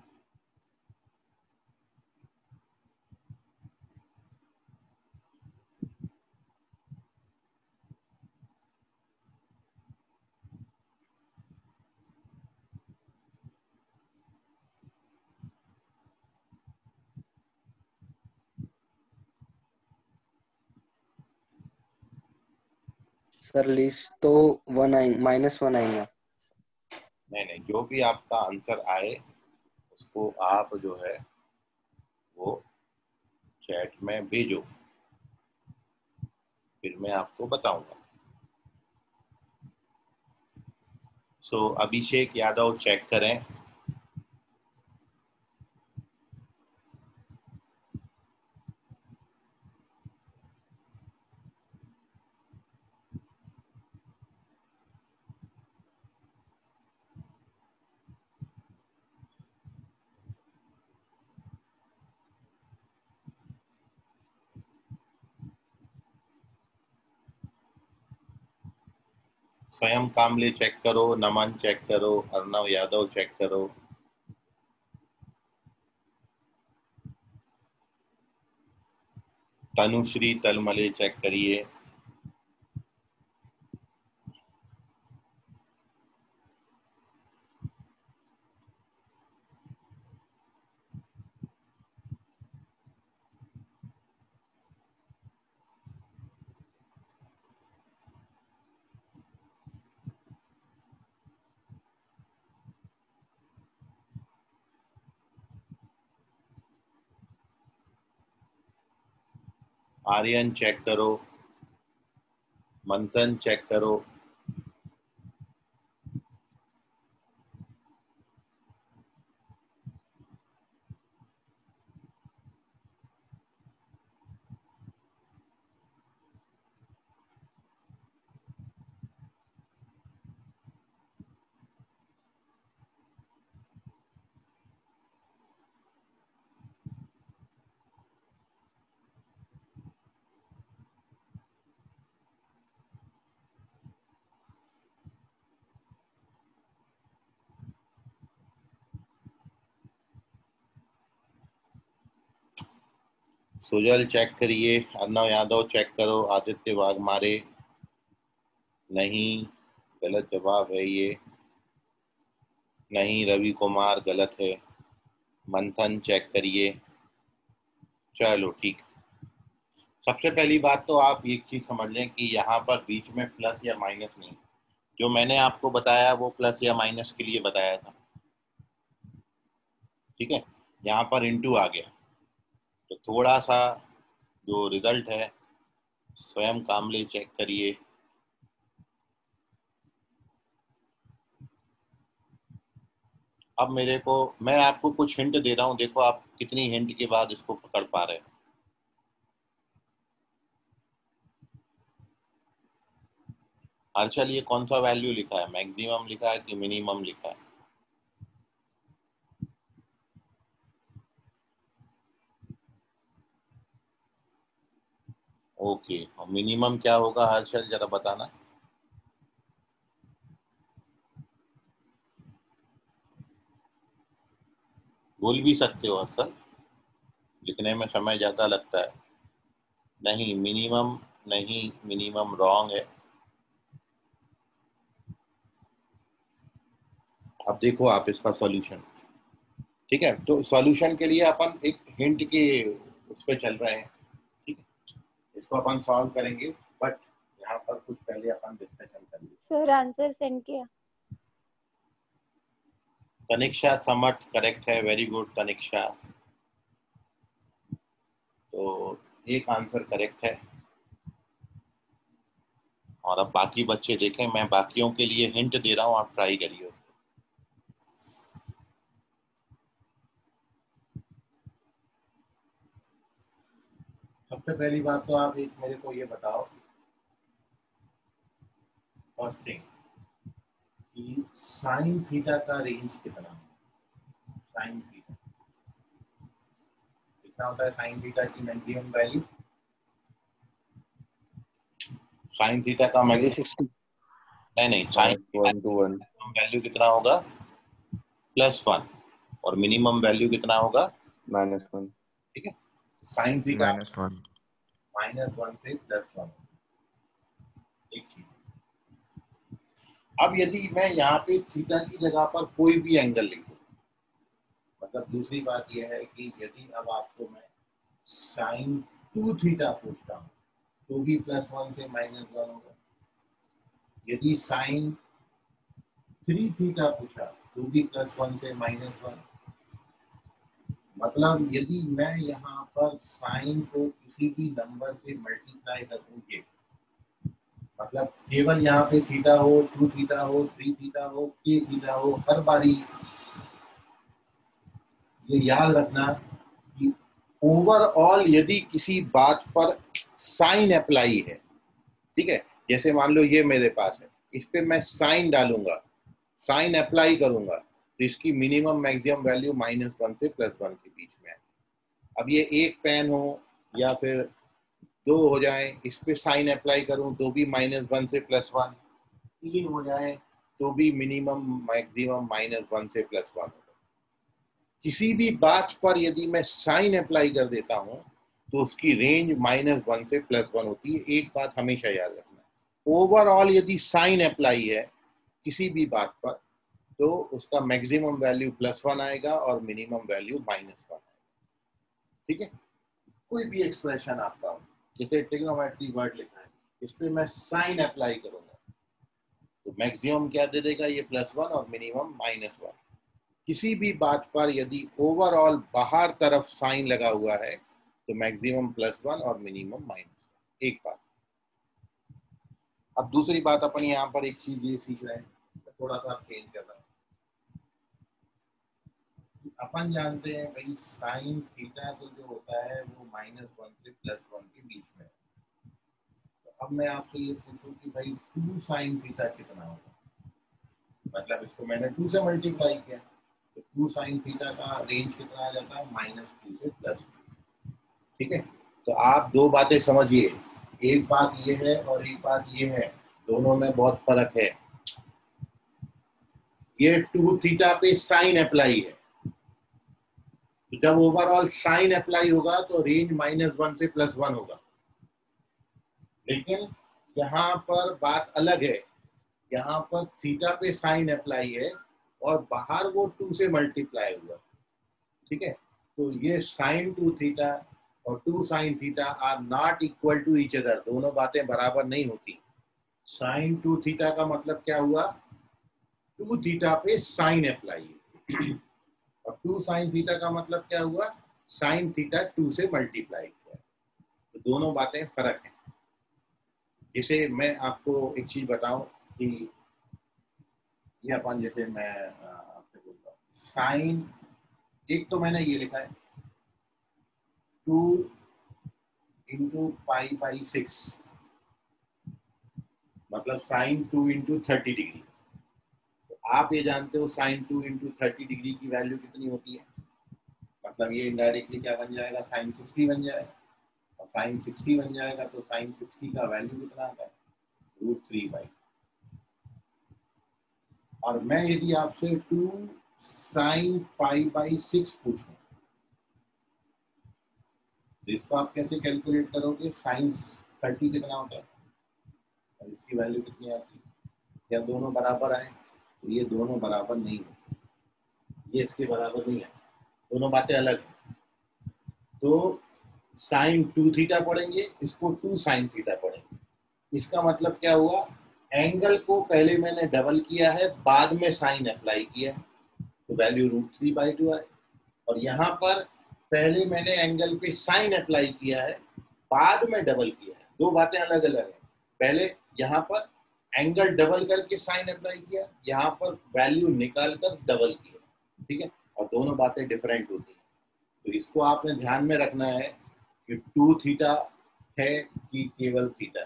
सर लिस्ट तो -1 आएगा। नहीं नहीं, जो भी आपका आंसर आए उसको आप जो है वो चैट में भेजो, फिर मैं आपको बताऊंगा। सो अभिषेक यादव चेक करें। स्वयं कामले चेक करो, नमन चेक करो, अर्णव यादव चेक करो। तनुश्री तलमले चेक करिए। आर्यन चेक करो, मंथन चेक करो। सुजल चेक करिए, अर्णव यादव चेक करो, आदित्य वाघमारे नहीं, गलत जवाब है ये। नहीं, रवि कुमार गलत है। मंथन चेक करिए। चलो ठीक। सबसे पहली बात तो आप एक चीज समझ लें कि यहाँ पर बीच में प्लस या माइनस नहीं। जो मैंने आपको बताया वो प्लस या माइनस के लिए बताया था, ठीक है। यहाँ पर इंटू आ गया, तो थोड़ा सा जो रिजल्ट है स्वयं कामले चेक करिए। अब मैं आपको कुछ हिंट दे रहा हूँ, देखो आप कितनी हिंट के बाद इसको पकड़ पा रहे हैं। हर्षल, ये कौन सा वैल्यू लिखा है, मैक्सिमम लिखा है कि मिनिमम लिखा है? ओके, और मिनिमम क्या होगा हर्षल, जरा बताना। बोल भी सकते हो हर्षल, लिखने में समय ज्यादा लगता है। नहीं, मिनिमम नहीं, मिनिमम रॉन्ग है। अब देखो आप इसका सॉल्यूशन, ठीक है। तो सॉल्यूशन के लिए अपन एक हिंट के उस पर चल रहे हैं, ठीक है। इसको अपन सॉल्व करेंगे, बट यहाँ पर कुछ पहले अपन डिस्कशन करेंगे। सर आंसर सेंड किया। तनिक्षा समर्थ करेक्ट है, वेरी गुड तनिक्षा। तो एक आंसर करेक्ट है। और अब बाकी बच्चे देखें, मैं बाकियों के लिए हिंट दे रहा हूँ, आप ट्राई करिए। सबसे पहली बात तो आप एक मेरे को ये बताओ समझते हैं कि साइन थीटा का रेंज कितना है। साइन थीटा कितना होता है, साइन थीटा की मैक्सिमम वैल्यू, साइन थीटा का मैक्सिमम 60 नहीं साइन 1 to 1 वैल्यू कितना होगा, +1, और मिनिमम वैल्यू कितना होगा, -1 ठीक है। साइन थीटा -1 -1 से +1, एक चीज। अब यदि मैं यहाँ पे थीटा की जगह पर कोई भी एंगल लिख दूं, मतलब दूसरी बात यह है कि यदि अब आपको मैं साइन 2 थीटा पूछता हूँ तो भी +1 से -1 होगा। यदि साइन 3 थीटा पूछा तो भी +1 से -1। मतलब यदि मैं यहाँ पर साइन को किसी भी नंबर से मल्टीप्लाई करूँगी, मतलब केवल यहाँ पे थीटा हो, 2 थीटा हो, 3 थीटा हो, k थीटा हो, हर बारी ये याद रखना कि ओवरऑल यदि किसी बात पर साइन अप्लाई है, ठीक है, जैसे मान लो ये मेरे पास है, इस पे मैं साइन डालूंगा, साइन अप्लाई करूंगा, तो इसकी मिनिमम मैक्सिमम वैल्यू -1 से +1 के बीच में है। अब ये एक पेन हो या फिर 2 हो जाए, इस पे साइन अप्लाई करूं तो भी -1 से +1, 3 हो जाए तो भी मिनिमम मैक्सिमम -1 से +1 होगा। किसी भी बात पर यदि मैं साइन अप्लाई कर देता हूं तो उसकी रेंज -1 से +1 होती है। एक बात हमेशा याद रखना, ओवरऑल यदि साइन अप्लाई है किसी भी बात पर तो उसका मैक्सिमम वैल्यू +1 आएगा और मिनिमम वैल्यू -1 आएगा, ठीक है। कोई भी एक्सप्रेशन आपका हो, जैसे ट्रिग्नोमेट्री वर्ड लिखा है, इस पे मैं साइन अप्लाई करूंगा तो मैक्सिमम क्या दे देगा, ये +1 और मिनिमम -1। किसी भी बात पर यदि ओवरऑल बाहर तरफ साइन लगा हुआ है तो मैक्सिमम +1 और मिनिमम -1। एक बात। अब दूसरी बात, अपन यहाँ पर एक चीज ये सीख रहे हैं, थोड़ा सा चेंज कर रहा हूँ। अपन जानते हैं भाई साइन थीटा तो जो होता है वो -1 से +1 के बीच में है। तो अब मैं आपसे ये पूछूं कि भाई 2 साइन थीटा कितना होगा, मतलब इसको मैंने 2 से मल्टीप्लाई किया तो 2 साइन थीटा का रेंज कितना आ जाता है, -2 से +2, ठीक है। तो आप दो बातें समझिए, एक बात ये है और एक बात ये है, दोनों में बहुत फर्क है। ये 2 थीटा पे साइन अप्लाई है, तो जब ओवरऑल साइन अप्लाई होगा तो रेंज -1 से +1 होगा। लेकिन यहाँ पर बात अलग है, यहाँ पर थीटा पे साइन अप्लाई है और बाहर वो 2 से मल्टीप्लाई हुआ, ठीक है। तो ये साइन 2 थीटा और 2 sine theta are not equal to each other, दोनों बातें बराबर नहीं होती। साइन 2 थीटा का मतलब क्या हुआ, 2 थीटा पे साइन अप्लाई है और 2 साइन थीटा का मतलब क्या हुआ, साइन थीटा 2 से मल्टीप्लाई किया। तो दोनों बातें फर्क है। जैसे मैं आपको एक चीज बताऊं कि ये अपन, जैसे मैं आपसे बोलता हूँ साइन, एक तो मैंने ये लिखा है 2 × π/6, मतलब साइन 2 × 30 डिग्री। तो आप ये जानते हो साइन 2 × 30 डिग्री की वैल्यू कितनी होती है, मतलब ये इनडायरेक्टली क्या बन जाएगा, साइन 60 बन जाएगा। और साइन 60 बन जाएगा तो साइन 60 का वैल्यू कितना आता है, √3/। और मैं यदि आपसे 2 साइन π/6 पूछूं तो इसको आप कैसे कैलकुलेट करोगे, साइन 30 कितना होता है और इसकी वैल्यू कितनी आती है, क्या दोनों बराबर आए, तो ये दोनों बराबर नहीं है, ये इसके बराबर नहीं है, दोनों बातें अलग हैं। तो साइन 2 थीटा पढ़ेंगे, इसको 2 साइन थीटा पढ़ेंगे। इसका मतलब क्या हुआ, एंगल को पहले मैंने डबल किया है, बाद में साइन अप्लाई किया है, तो वैल्यू √3/2 आए। और यहाँ पर पहले मैंने एंगल पे साइन अप्लाई किया है, बाद में डबल किया है, दो बातें अलग अलग हैं। पहले यहाँ पर एंगल डबल करके साइन अप्लाई किया, यहाँ पर वैल्यू निकाल कर डबल किया, ठीक है, और दोनों बातें डिफरेंट होती हैं। तो इसको आपने ध्यान में रखना है कि 2 थीटा है कि केवल थीटा।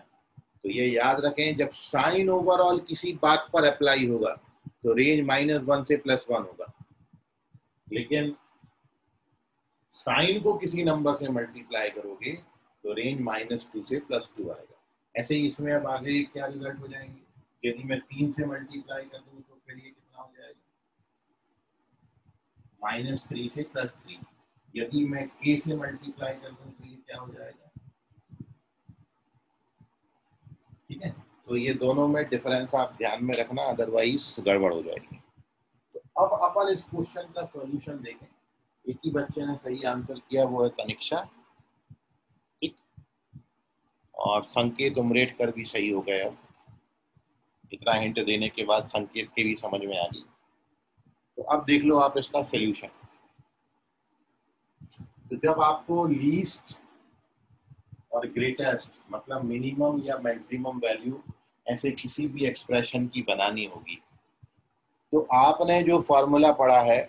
तो ये याद रखें, जब साइन ओवरऑल किसी बात पर अप्लाई होगा तो रेंज -1 से +1 होगा, लेकिन साइन को किसी नंबर से मल्टीप्लाई करोगे तो रेंज -2 से +2 आएगा। ऐसे ही इसमें अब आगे क्या रिजल्ट हो जाएंगे, यदि मैं 3 से मल्टीप्लाई कर दूं तो फिर ये कितना हो जाएगा, -3 से +3। यदि मैं k से मल्टीप्लाई कर दूं तो ये क्या हो जाएगा, ठीक है। तो ये दोनों में डिफरेंस आप ध्यान में रखना, अदरवाइज गड़बड़ हो जाएगी। तो अब अपन इस क्वेश्चन का सॉल्यूशन देखें। एक ही बच्चे ने सही आंसर किया, वो है कनिक्षा, ठीक, और संकेत उमरेट कर भी सही हो गए। अब इतना हिंट देने के बाद संकेत के भी समझ में आ गई। तो अब देख लो आप इसका सॉल्यूशन। तो जब आपको लीस्ट और ग्रेटेस्ट, मतलब मिनिमम या मैक्सिमम वैल्यू ऐसे किसी भी एक्सप्रेशन की बनानी होगी, तो आपने जो फॉर्मूला पढ़ा है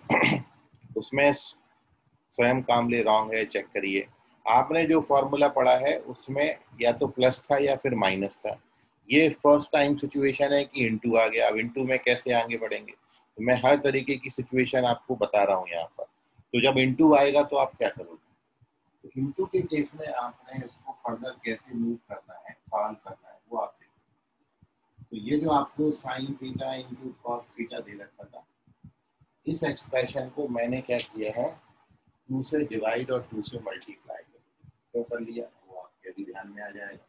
उसमें स्वयं कामले रॉन्ग है, चेक करिए। आपने जो फॉर्मूला पढ़ा है उसमें या तो प्लस था या फिर माइनस था। ये फर्स्ट टाइम सिचुएशन है कि इनटू आ गया। अब इनटू में कैसे आगे बढ़ेंगे, तो मैं हर तरीके की सिचुएशन आपको बता रहा हूँ यहाँ पर। तो जब इनटू आएगा तो आप क्या करोगे, तो इनटू के केस में आपने इसको फर्दर कैसे मूव करना है, सॉल्व करना है, वो आप देखिए। तो ये जो आपको sine theta into cos theta दे रखा था, इस एक्सप्रेशन को मैंने क्या किया है, 2 से डिवाइड और 2 से मल्टीप्लाई कर लिया, वो आपके भी ध्यान में आ जाएगा।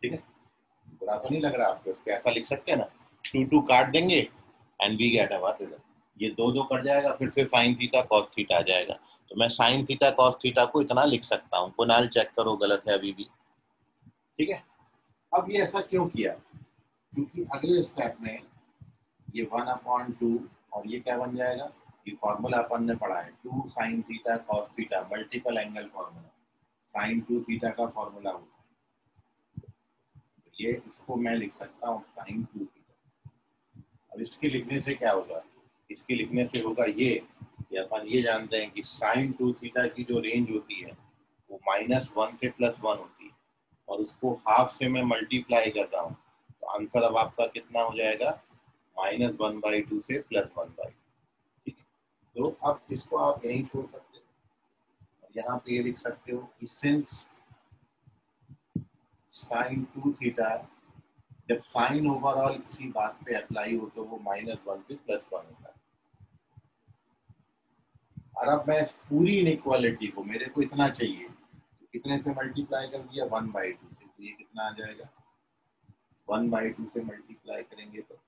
ठीक है, बुरा तो नहीं लग रहा आपको, इसको ऐसा लिख सकते हैं ना, 2 काट देंगे and we get our result. ये 2 कट जाएगा, फिर से साइन थीटा कॉस थीटा आ जाएगा। तो मैं साइन थीटा कॉस थीटा को इतना लिख सकता हूँ। कुणाल चेक करो, गलत है अभी भी, ठीक है। अब ये ऐसा क्यों किया, क्योंकि अगले स्टेप में ये 1/2 और ये क्या बन जाएगा, ये फॉर्मूला अपन ने पढ़ा है 2 sine theta cos theta, multiple angle formula, sine 2 theta का फॉर्मूला होता है। ये इसको मैं लिख सकता हूँ साइन 2 थीटा। अब इसके लिखने से क्या होगा, इसके लिखने से होगा ये अपन ये जानते हैं कि साइन 2 थीटा की जो रेंज होती है वो -1 से +1 होती है, और उसको हाफ से मैं मल्टीप्लाई कर रहा हूँ, तो आंसर अब आपका कितना हो जाएगा, -1/2 से +1/2। ठीक है, तो अब इसको आप यहीं छोड़ सकते हो, यहाँ पे ये लिख सकते हो कि सिंस साइन 2 थीटा, जब साइन ओवरऑल किसी बात पे अप्लाई हो तो वो -1 से +1 होता है। और अब मैं इस पूरी इनइक्वालिटी को, मेरे को इतना चाहिए, तो कितने से मल्टीप्लाई कर दिया, 1/2 से, तो ये कितना आ जाएगा, 1/2 से मल्टीप्लाई करेंगे तो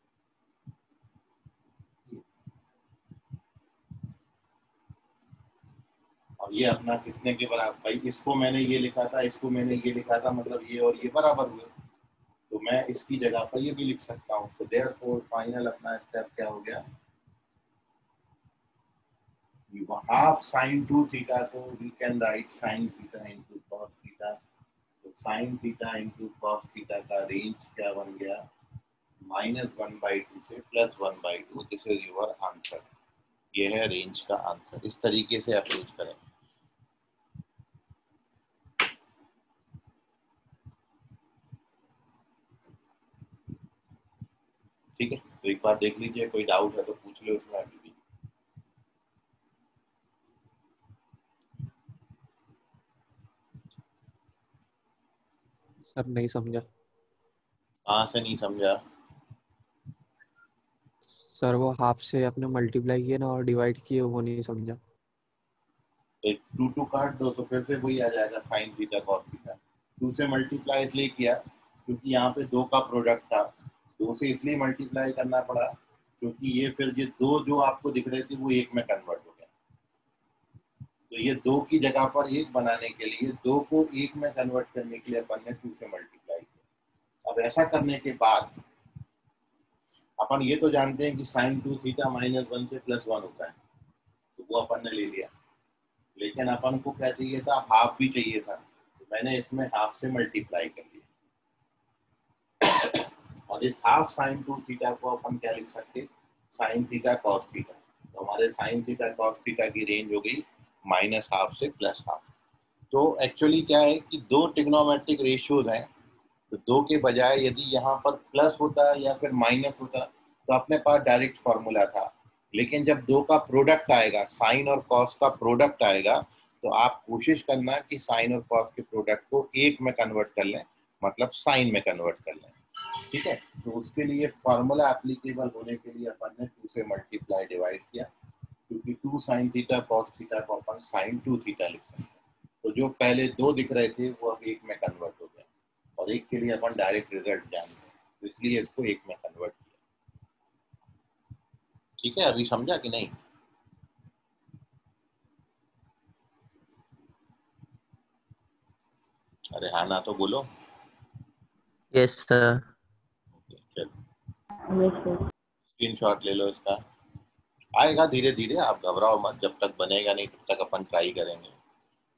और ये अपना कितने के बराबर, भाई इसको मैंने ये लिखा था, इसको मैंने ये लिखा था, मतलब ये और ये बराबर हुए, तो मैं इसकी जगह पर ये भी लिख सकता हूँ। तो देयरफॉर फाइनल अपना स्टेप क्या हो गया, हाफ साइन 2 थीटा को we can write sine theta into cos theta. तो sine theta into cos theta का रेंज क्या बन गया, -1/2 से +1/2। This is your answer. ये है रेंज का आंसर। इस तरीके से अप्रोच करें। ठीक है, तो एक बार देख लीजिए, कोई डाउट है तो पूछ लो उसमें अभी भी। सर नहीं समझा। कहाँ से नहीं समझा? सर वो हाफ से आपने मल्टीप्लाई किया ना और डिवाइड किए, वो नहीं समझा। एक 2 काट दो तो फिर से वही आ जाएगा साइन थीटा कॉस थीटा। 2 से मल्टीप्लाई इसलिए किया क्योंकि यहाँ पे 2 का प्रोडक्ट था, 2 से इसलिए मल्टीप्लाई करना पड़ा क्योंकि ये फिर ये 2 जो आपको दिख रहे थे वो 1 में कन्वर्ट हो गया। तो ये 2 की जगह पर 1 बनाने के लिए, 2 को 1 में कन्वर्ट करने के लिए अपन ने 2 से मल्टीप्लाई किया। अब ऐसा करने के बाद अपन ये तो जानते हैं कि साइन 2 थीटा -1 से +1 होता है, तो वो अपन ने ले लिया। लेकिन अपन को क्या चाहिए था, हाफ भी चाहिए था, तो मैंने इसमें हाफ से मल्टीप्लाई कर लिया। और इस हाफ साइन 2 थीटा को अपन क्या लिख सकते, साइन थीटा कॉस थीटा। तो हमारे हमारे साइन थीटा कॉस थीटा की रेंज हो गई -½ से +½ तो एक्चुअली क्या है कि दो ट्रिग्नोमेट्रिक रेशियोज हैं, तो दो के बजाय यदि यहाँ पर प्लस होता या फिर माइनस होता तो अपने पास डायरेक्ट फॉर्मूला था, लेकिन जब दो का प्रोडक्ट आएगा, साइन और कॉस का प्रोडक्ट आएगा, तो आप कोशिश करना कि साइन और कॉस के प्रोडक्ट को एक में कन्वर्ट कर लें, मतलब साइन में कन्वर्ट कर लें। ठीक है, तो उसके लिए फॉर्मूला एप्लीकेबल होने के लिए अपन ने 2 से मल्टीप्लाई डिवाइड किया, क्योंकि 2 sin थीटा cos थीटा को अपन sin 2 थीटा लिख सकते हैं। तो जो पहले दो दिख रहे थे वो अब एक में कन्वर्ट हो गए, और एक के लिए अपन डायरेक्ट रिजल्ट जानते हैं, तो इसलिए इसको एक में कन्वर्ट किया। ठीक है, अभी समझा कि नहीं? अरे हाँ ना तो बोलो। Yes sir. चलो स्क्रीनशॉट ले लो इसका, आएगा धीरे धीरे, आप घबराओ मत, जब तक बनेगा नहीं तब तक अपन ट्राई करेंगे।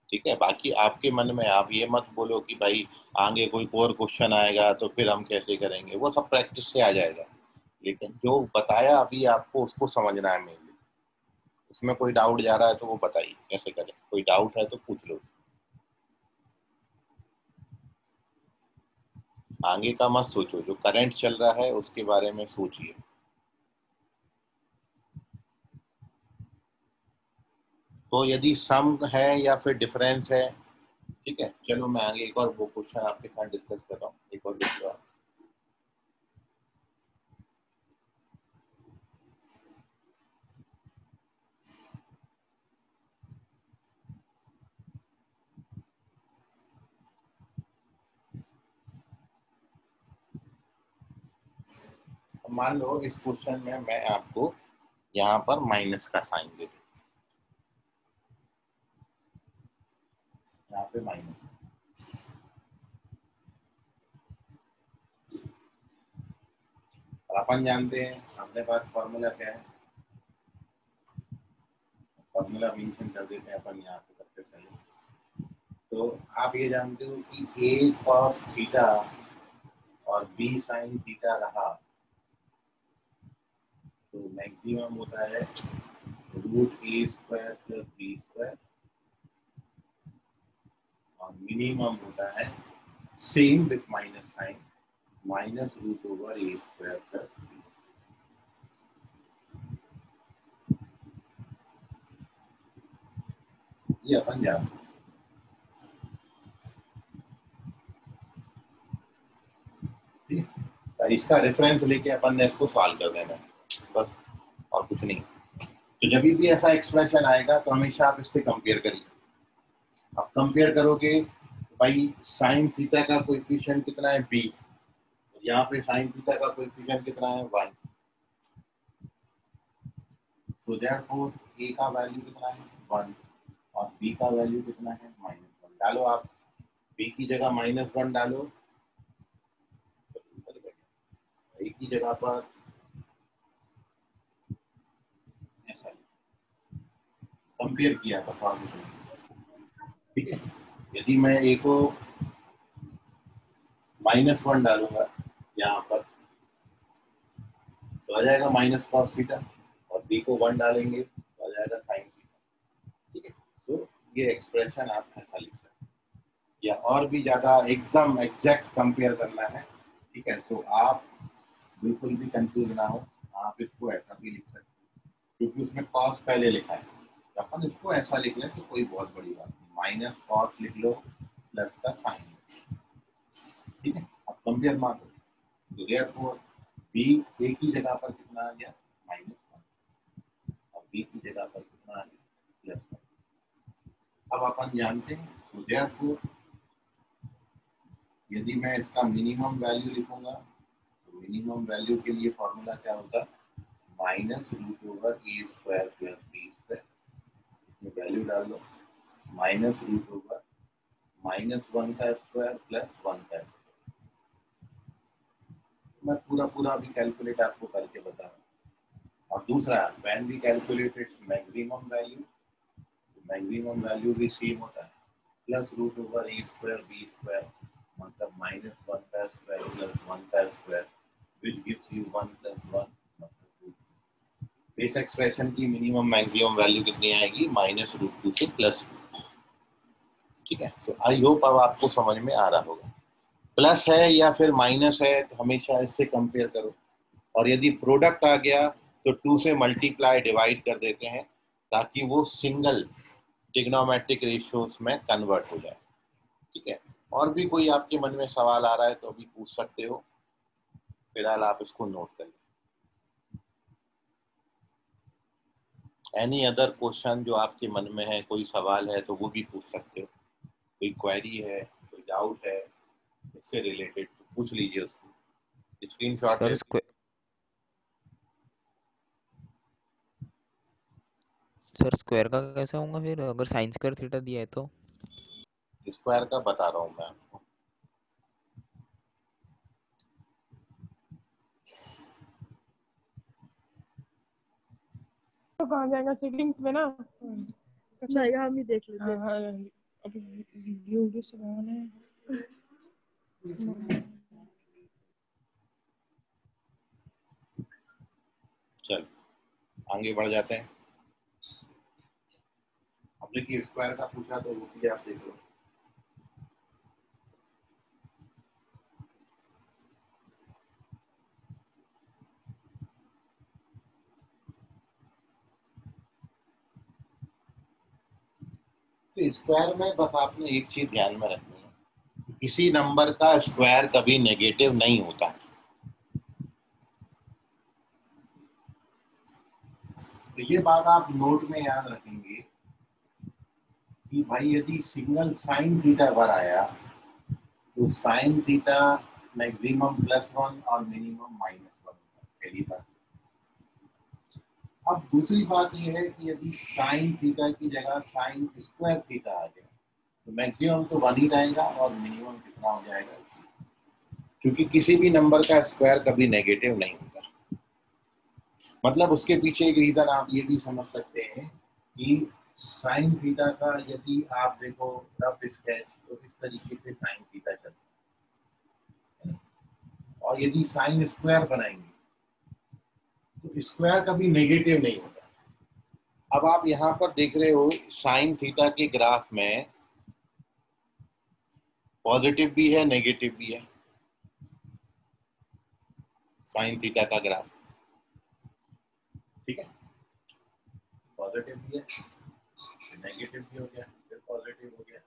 ठीक है, बाकी आपके मन में आप ये मत बोलो कि भाई आगे कोई और क्वेश्चन आएगा तो फिर हम कैसे करेंगे, वो सब प्रैक्टिस से आ जाएगा, लेकिन जो बताया अभी आपको उसको समझना है मेनली। उसमें कोई डाउट जा रहा है तो वो बताइए कैसे करें, कोई डाउट है तो पूछ लो। आगे का मत सोचो, जो करंट चल रहा है उसके बारे में सोचिए। तो यदि सम है या फिर डिफरेंस है, ठीक है, चलो मैं आगे एक और वो क्वेश्चन आपके साथ डिस्कस कर रहा हूँ, एक और देख लो आप। मान लो इस क्वेश्चन में मैं आपको यहाँ पर माइनस का साइन दे दूं, यहाँ पे माइनस, और अपन जानते हैं अपने पास फॉर्मूला क्या है, फॉर्मूला मेंशन कर देते हैं अपन यहाँ पे सबसे पहले। तो आप ये जानते हो कि a cos थीटा और b sin थीटा रहा तो मैक्सिमम होता है √a² + b² और मिनिमम होता है same with minus sign -√a² + b। ये अपन जानते हैं। ठीक है? तो इसका रेफरेंस लेके अपन ने इसको सॉल्व कर देना है, बस, और कुछ नहीं। तो जब भी ऐसा एक्सप्रेशन आएगा तो हमेशा आप इससे कंपेयर करिए। आप कंपेयर करोगे भाई साइन थीटा का कोएफिशिएंट कितना है b, यहाँ पे साइन थीटा का कोएफिशिएंट कितना है 1, तो देयरफॉर a का वैल्यू कितना है 1 और b का वैल्यू कितना है -1। डालो आप, b की जगह -1 डालो, a की जगह पर ऐसा कंपेयर किया था फॉर्मूला। ठीक है, यदि मैं a को -1 डालूंगा यहाँ पर तो आ जाएगा -cos थीटा, और b को 1 डालेंगे तो आ जाएगा sin थीटा। ठीक है, तो ये एक्सप्रेशन आप ऐसा लिख सकते हैं, या और भी ज्यादा एकदम एग्जैक्ट कंपेयर करना है, ठीक है, तो आप बिल्कुल भी कंफ्यूज ना हो, आप इसको ऐसा भी लिख सकते हैं, क्योंकि उसमें cos पहले लिखा है, तो अपन इसको ऐसा लिख लें तो कोई बहुत बड़ी बात नहीं, -cos लिख लो प्लस का साइन। ठीक है, अब कंपेयर मार लो, तो देयरफॉर b a की जगह पर कितना आ गया -1 और b की जगह पर कितना आ गया +1। अब अपन जानते हैं, तो देयरफॉर यदि मैं इसका मिनिमम वैल्यू लिखूंगा तो मिनिमम वैल्यू के लिए फॉर्मूला क्या होगा -√a² + b², इसमें वैल्यू डाल लो, -√(-1 का स्क्वायर + 1 का स्क्वायर। मैं पूरा अभी कैलकुलेट आपको करके बता रहा हूँ। और दूसरा, when we calculate its maximum value भी सेम होता है, +√(a² b², मतलब -1 का स्क्वायर + 1 का स्क्वायर, which gives you 1 + 1 मतलब 2। इस एक्सप्रेशन की मिनिमम मैक्सिमम वैल्यू कितनी आएगी, -√2 से +2। ठीक है, तो आई होप अब आपको समझ में आ रहा होगा। प्लस है या फिर माइनस है तो हमेशा इससे कंपेयर करो, और यदि प्रोडक्ट आ गया तो 2 से मल्टीप्लाई डिवाइड कर देते हैं ताकि वो सिंगल ट्रिग्नोमेट्रिक रेशियोज में कन्वर्ट हो जाए। ठीक है, और भी कोई आपके मन में सवाल आ रहा है तो अभी पूछ सकते हो, फिलहाल आप इसको नोट कर लें। एनी अदर क्वेश्चन जो आपके मन में है, कोई सवाल है तो वो भी पूछ सकते हो, कोई क्वेरी है, कोई डाउट है इससे रिलेटेड तो पूछ लीजिए, उसको स्क्रीनशॉट सर ले। सर स्क्वायर का कैसा होगा फिर, अगर साइन स्क्वायर थीटा दिया है तो? स्क्वायर का बता रहा हूँ मैं आपको। तो कहाँ जाएगा, सेटिंग्स में ना? अच्छा नहीं, हम ही देख लेते हाँ हैं। हाँ, अभी वीडियो सब ऑन है। चल आगे बढ़ जाते हैं। अब देखिए स्क्वायर का पूछा तो वो भी आप देख लो। तो स्क्वायर में बस आपने एक चीज ध्यान में रखनी है, किसी नंबर का स्क्वायर कभी नेगेटिव नहीं होता। तो ये बात आप नोट में याद रखेंगे कि भाई यदि सिंगल साइन थीटा पर आया तो साइन थीटा मैक्सिमम +1 और मिनिमम -1, पहली बात। अब दूसरी बात यह है कि यदि साइन थीटा की जगह साइन स्क्वायर थीटा आ गया तो मैक्सिमम तो 1 ही रहेगा और मिनिमम कितना हो जाएगा, क्योंकि किसी भी नंबर का स्क्वायर कभी नेगेटिव नहीं होगा। मतलब उसके पीछे एक रीजन आप ये भी समझ सकते हैं कि साइन थीटा का यदि आप देखो रफ स्केच तो इस तरीके से साइन थीटा चलता है, और यदि साइन स्क्वायर बनाएंगे तो स्क्वायर कभी नेगेटिव नहीं होता। अब आप यहाँ पर देख रहे हो साइन थीटा के ग्राफ में पॉजिटिव भी है नेगेटिव भी है। साइन थीटा का ग्राफ, ठीक है, पॉजिटिव भी है, नेगेटिव भी हो गया, फिर पॉजिटिव हो गया,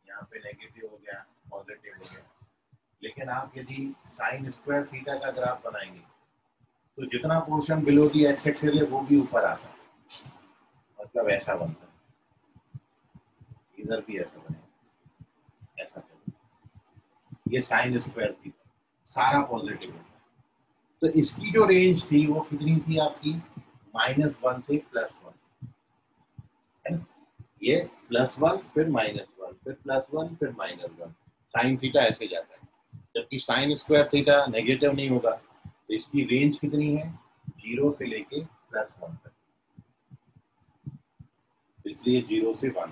यहाँ पे नेगेटिव हो गया, पॉजिटिव हो गया। लेकिन आप यदि साइन स्क्वायर थीटा का ग्राफ बनाएंगे तो जितना portion below the x axis है वो भी ऊपर आता है, मतलब ऐसा बनता है, इधर भी ऐसा बनेगा, ऐसा बनेगा। ये साइन स्क्वायर थीटा सारा पॉजिटिव है। तो इसकी जो रेंज थी वो कितनी थी आपकी, -1 से +1 है ना। ये +1 फिर -1 फिर +1 फिर -1, साइन थीटा ऐसे जाता है। जबकि साइन स्क्वायर थीटा नेगेटिव नहीं होगा, तो इसकी रेंज कितनी है, 0 से लेके +1 तक, इसलिए 0 से 1।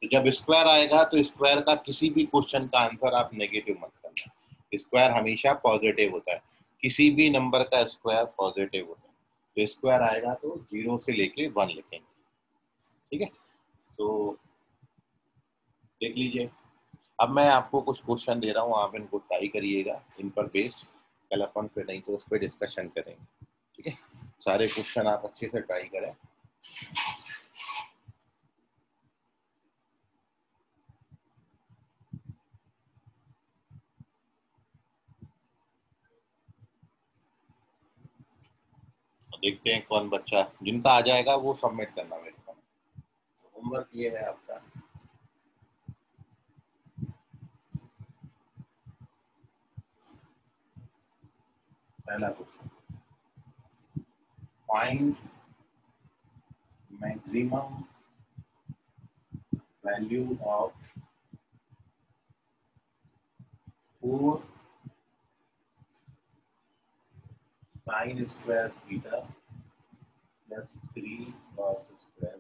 तो जब स्क्वायर आएगा तो स्क्वायर का किसी भी क्वेश्चन का आंसर आप नेगेटिव मत करना, स्क्वायर हमेशा पॉजिटिव होता है, किसी भी नंबर का स्क्वायर पॉजिटिव होता है। तो स्क्वायर आएगा तो 0 से लेके 1 लिखेंगे, ठीक है। तो देख लीजिए, अब मैं आपको कुछ क्वेश्चन दे रहा हूँ, आप इनको ट्राई करिएगा, इन पर बेस्ड कल अपन फिर नहीं तो उस पर डिस्कशन करेंगे, ठीक है। सारे क्वेश्चन आप अच्छे से ट्राई करें। देखते हैं कौन बच्चा जिनका आ जाएगा वो सबमिट करना मेरे को। होमवर्क ये है आपका, पहला question, find maximum value of 4 sin square theta +3 cos square.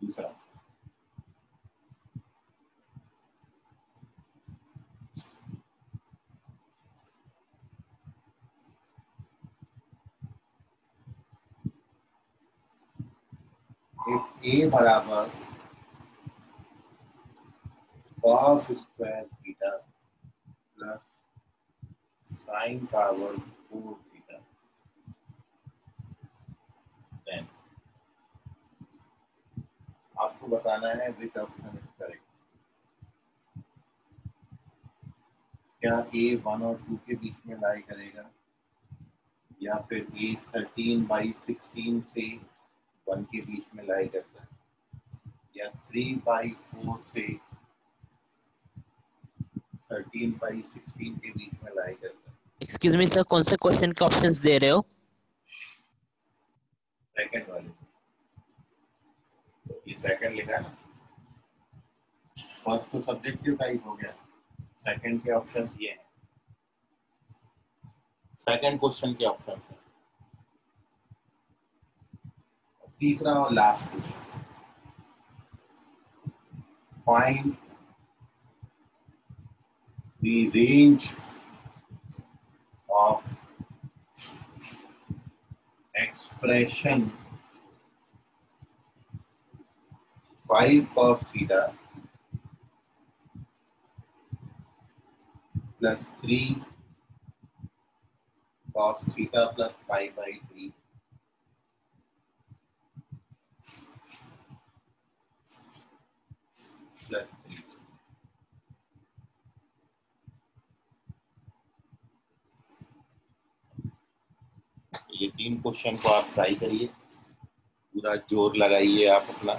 दूसरा, इफ ए बराबर cos square theta plus sin power 4 theta, then आपको बताना है विच ऑप्शन इज करेक्ट। क्या ए 1 और 2 के बीच में लाई करेगा, या फिर ए 13/16 से 1 के बीच में लाई करता है, या 3/4 से 13/16 के बीच में लाई करता है। एक्सक्यूज मी सर, कौन से क्वेश्चन के ऑप्शंस दे रहे हो? सेकंड वाले, तो ये सेकंड लिखा है ना, फर्स्ट तो सब्जेक्टिव टाइप हो गया, सेकंड के ऑप्शंस ये हैं, सेकंड क्वेश्चन के ऑप्शन है। तीसरा और last question, find the range of expression 5 cos theta plus 3 cos theta plus 5/3 plus 3। ये 3 क्वेश्चन को आप ट्राई करिए, पूरा जोर लगाइए आप अपना।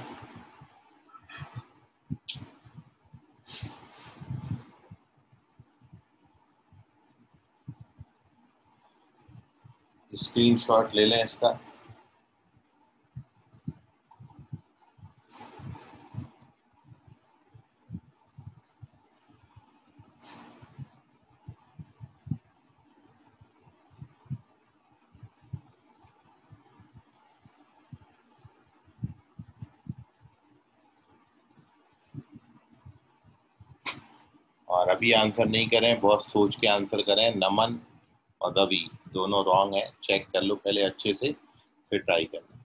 स्क्रीनशॉट ले लें इसका। और अभी आंसर नहीं करें, बहुत सोच के आंसर करें। नमन और रवि दोनों रॉन्ग है, चेक कर लो पहले अच्छे से, फिर ट्राई करना।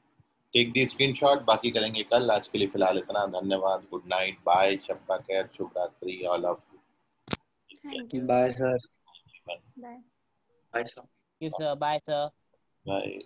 टेक दी स्क्रीनशॉट, बाकी करेंगे कल। आज के लिए फिलहाल इतना, धन्यवाद, गुड नाइट, बाय, शब्बा खैर, शुभ रात्रि, all of bye sir. Bye sir. Sir bye sir. Bye.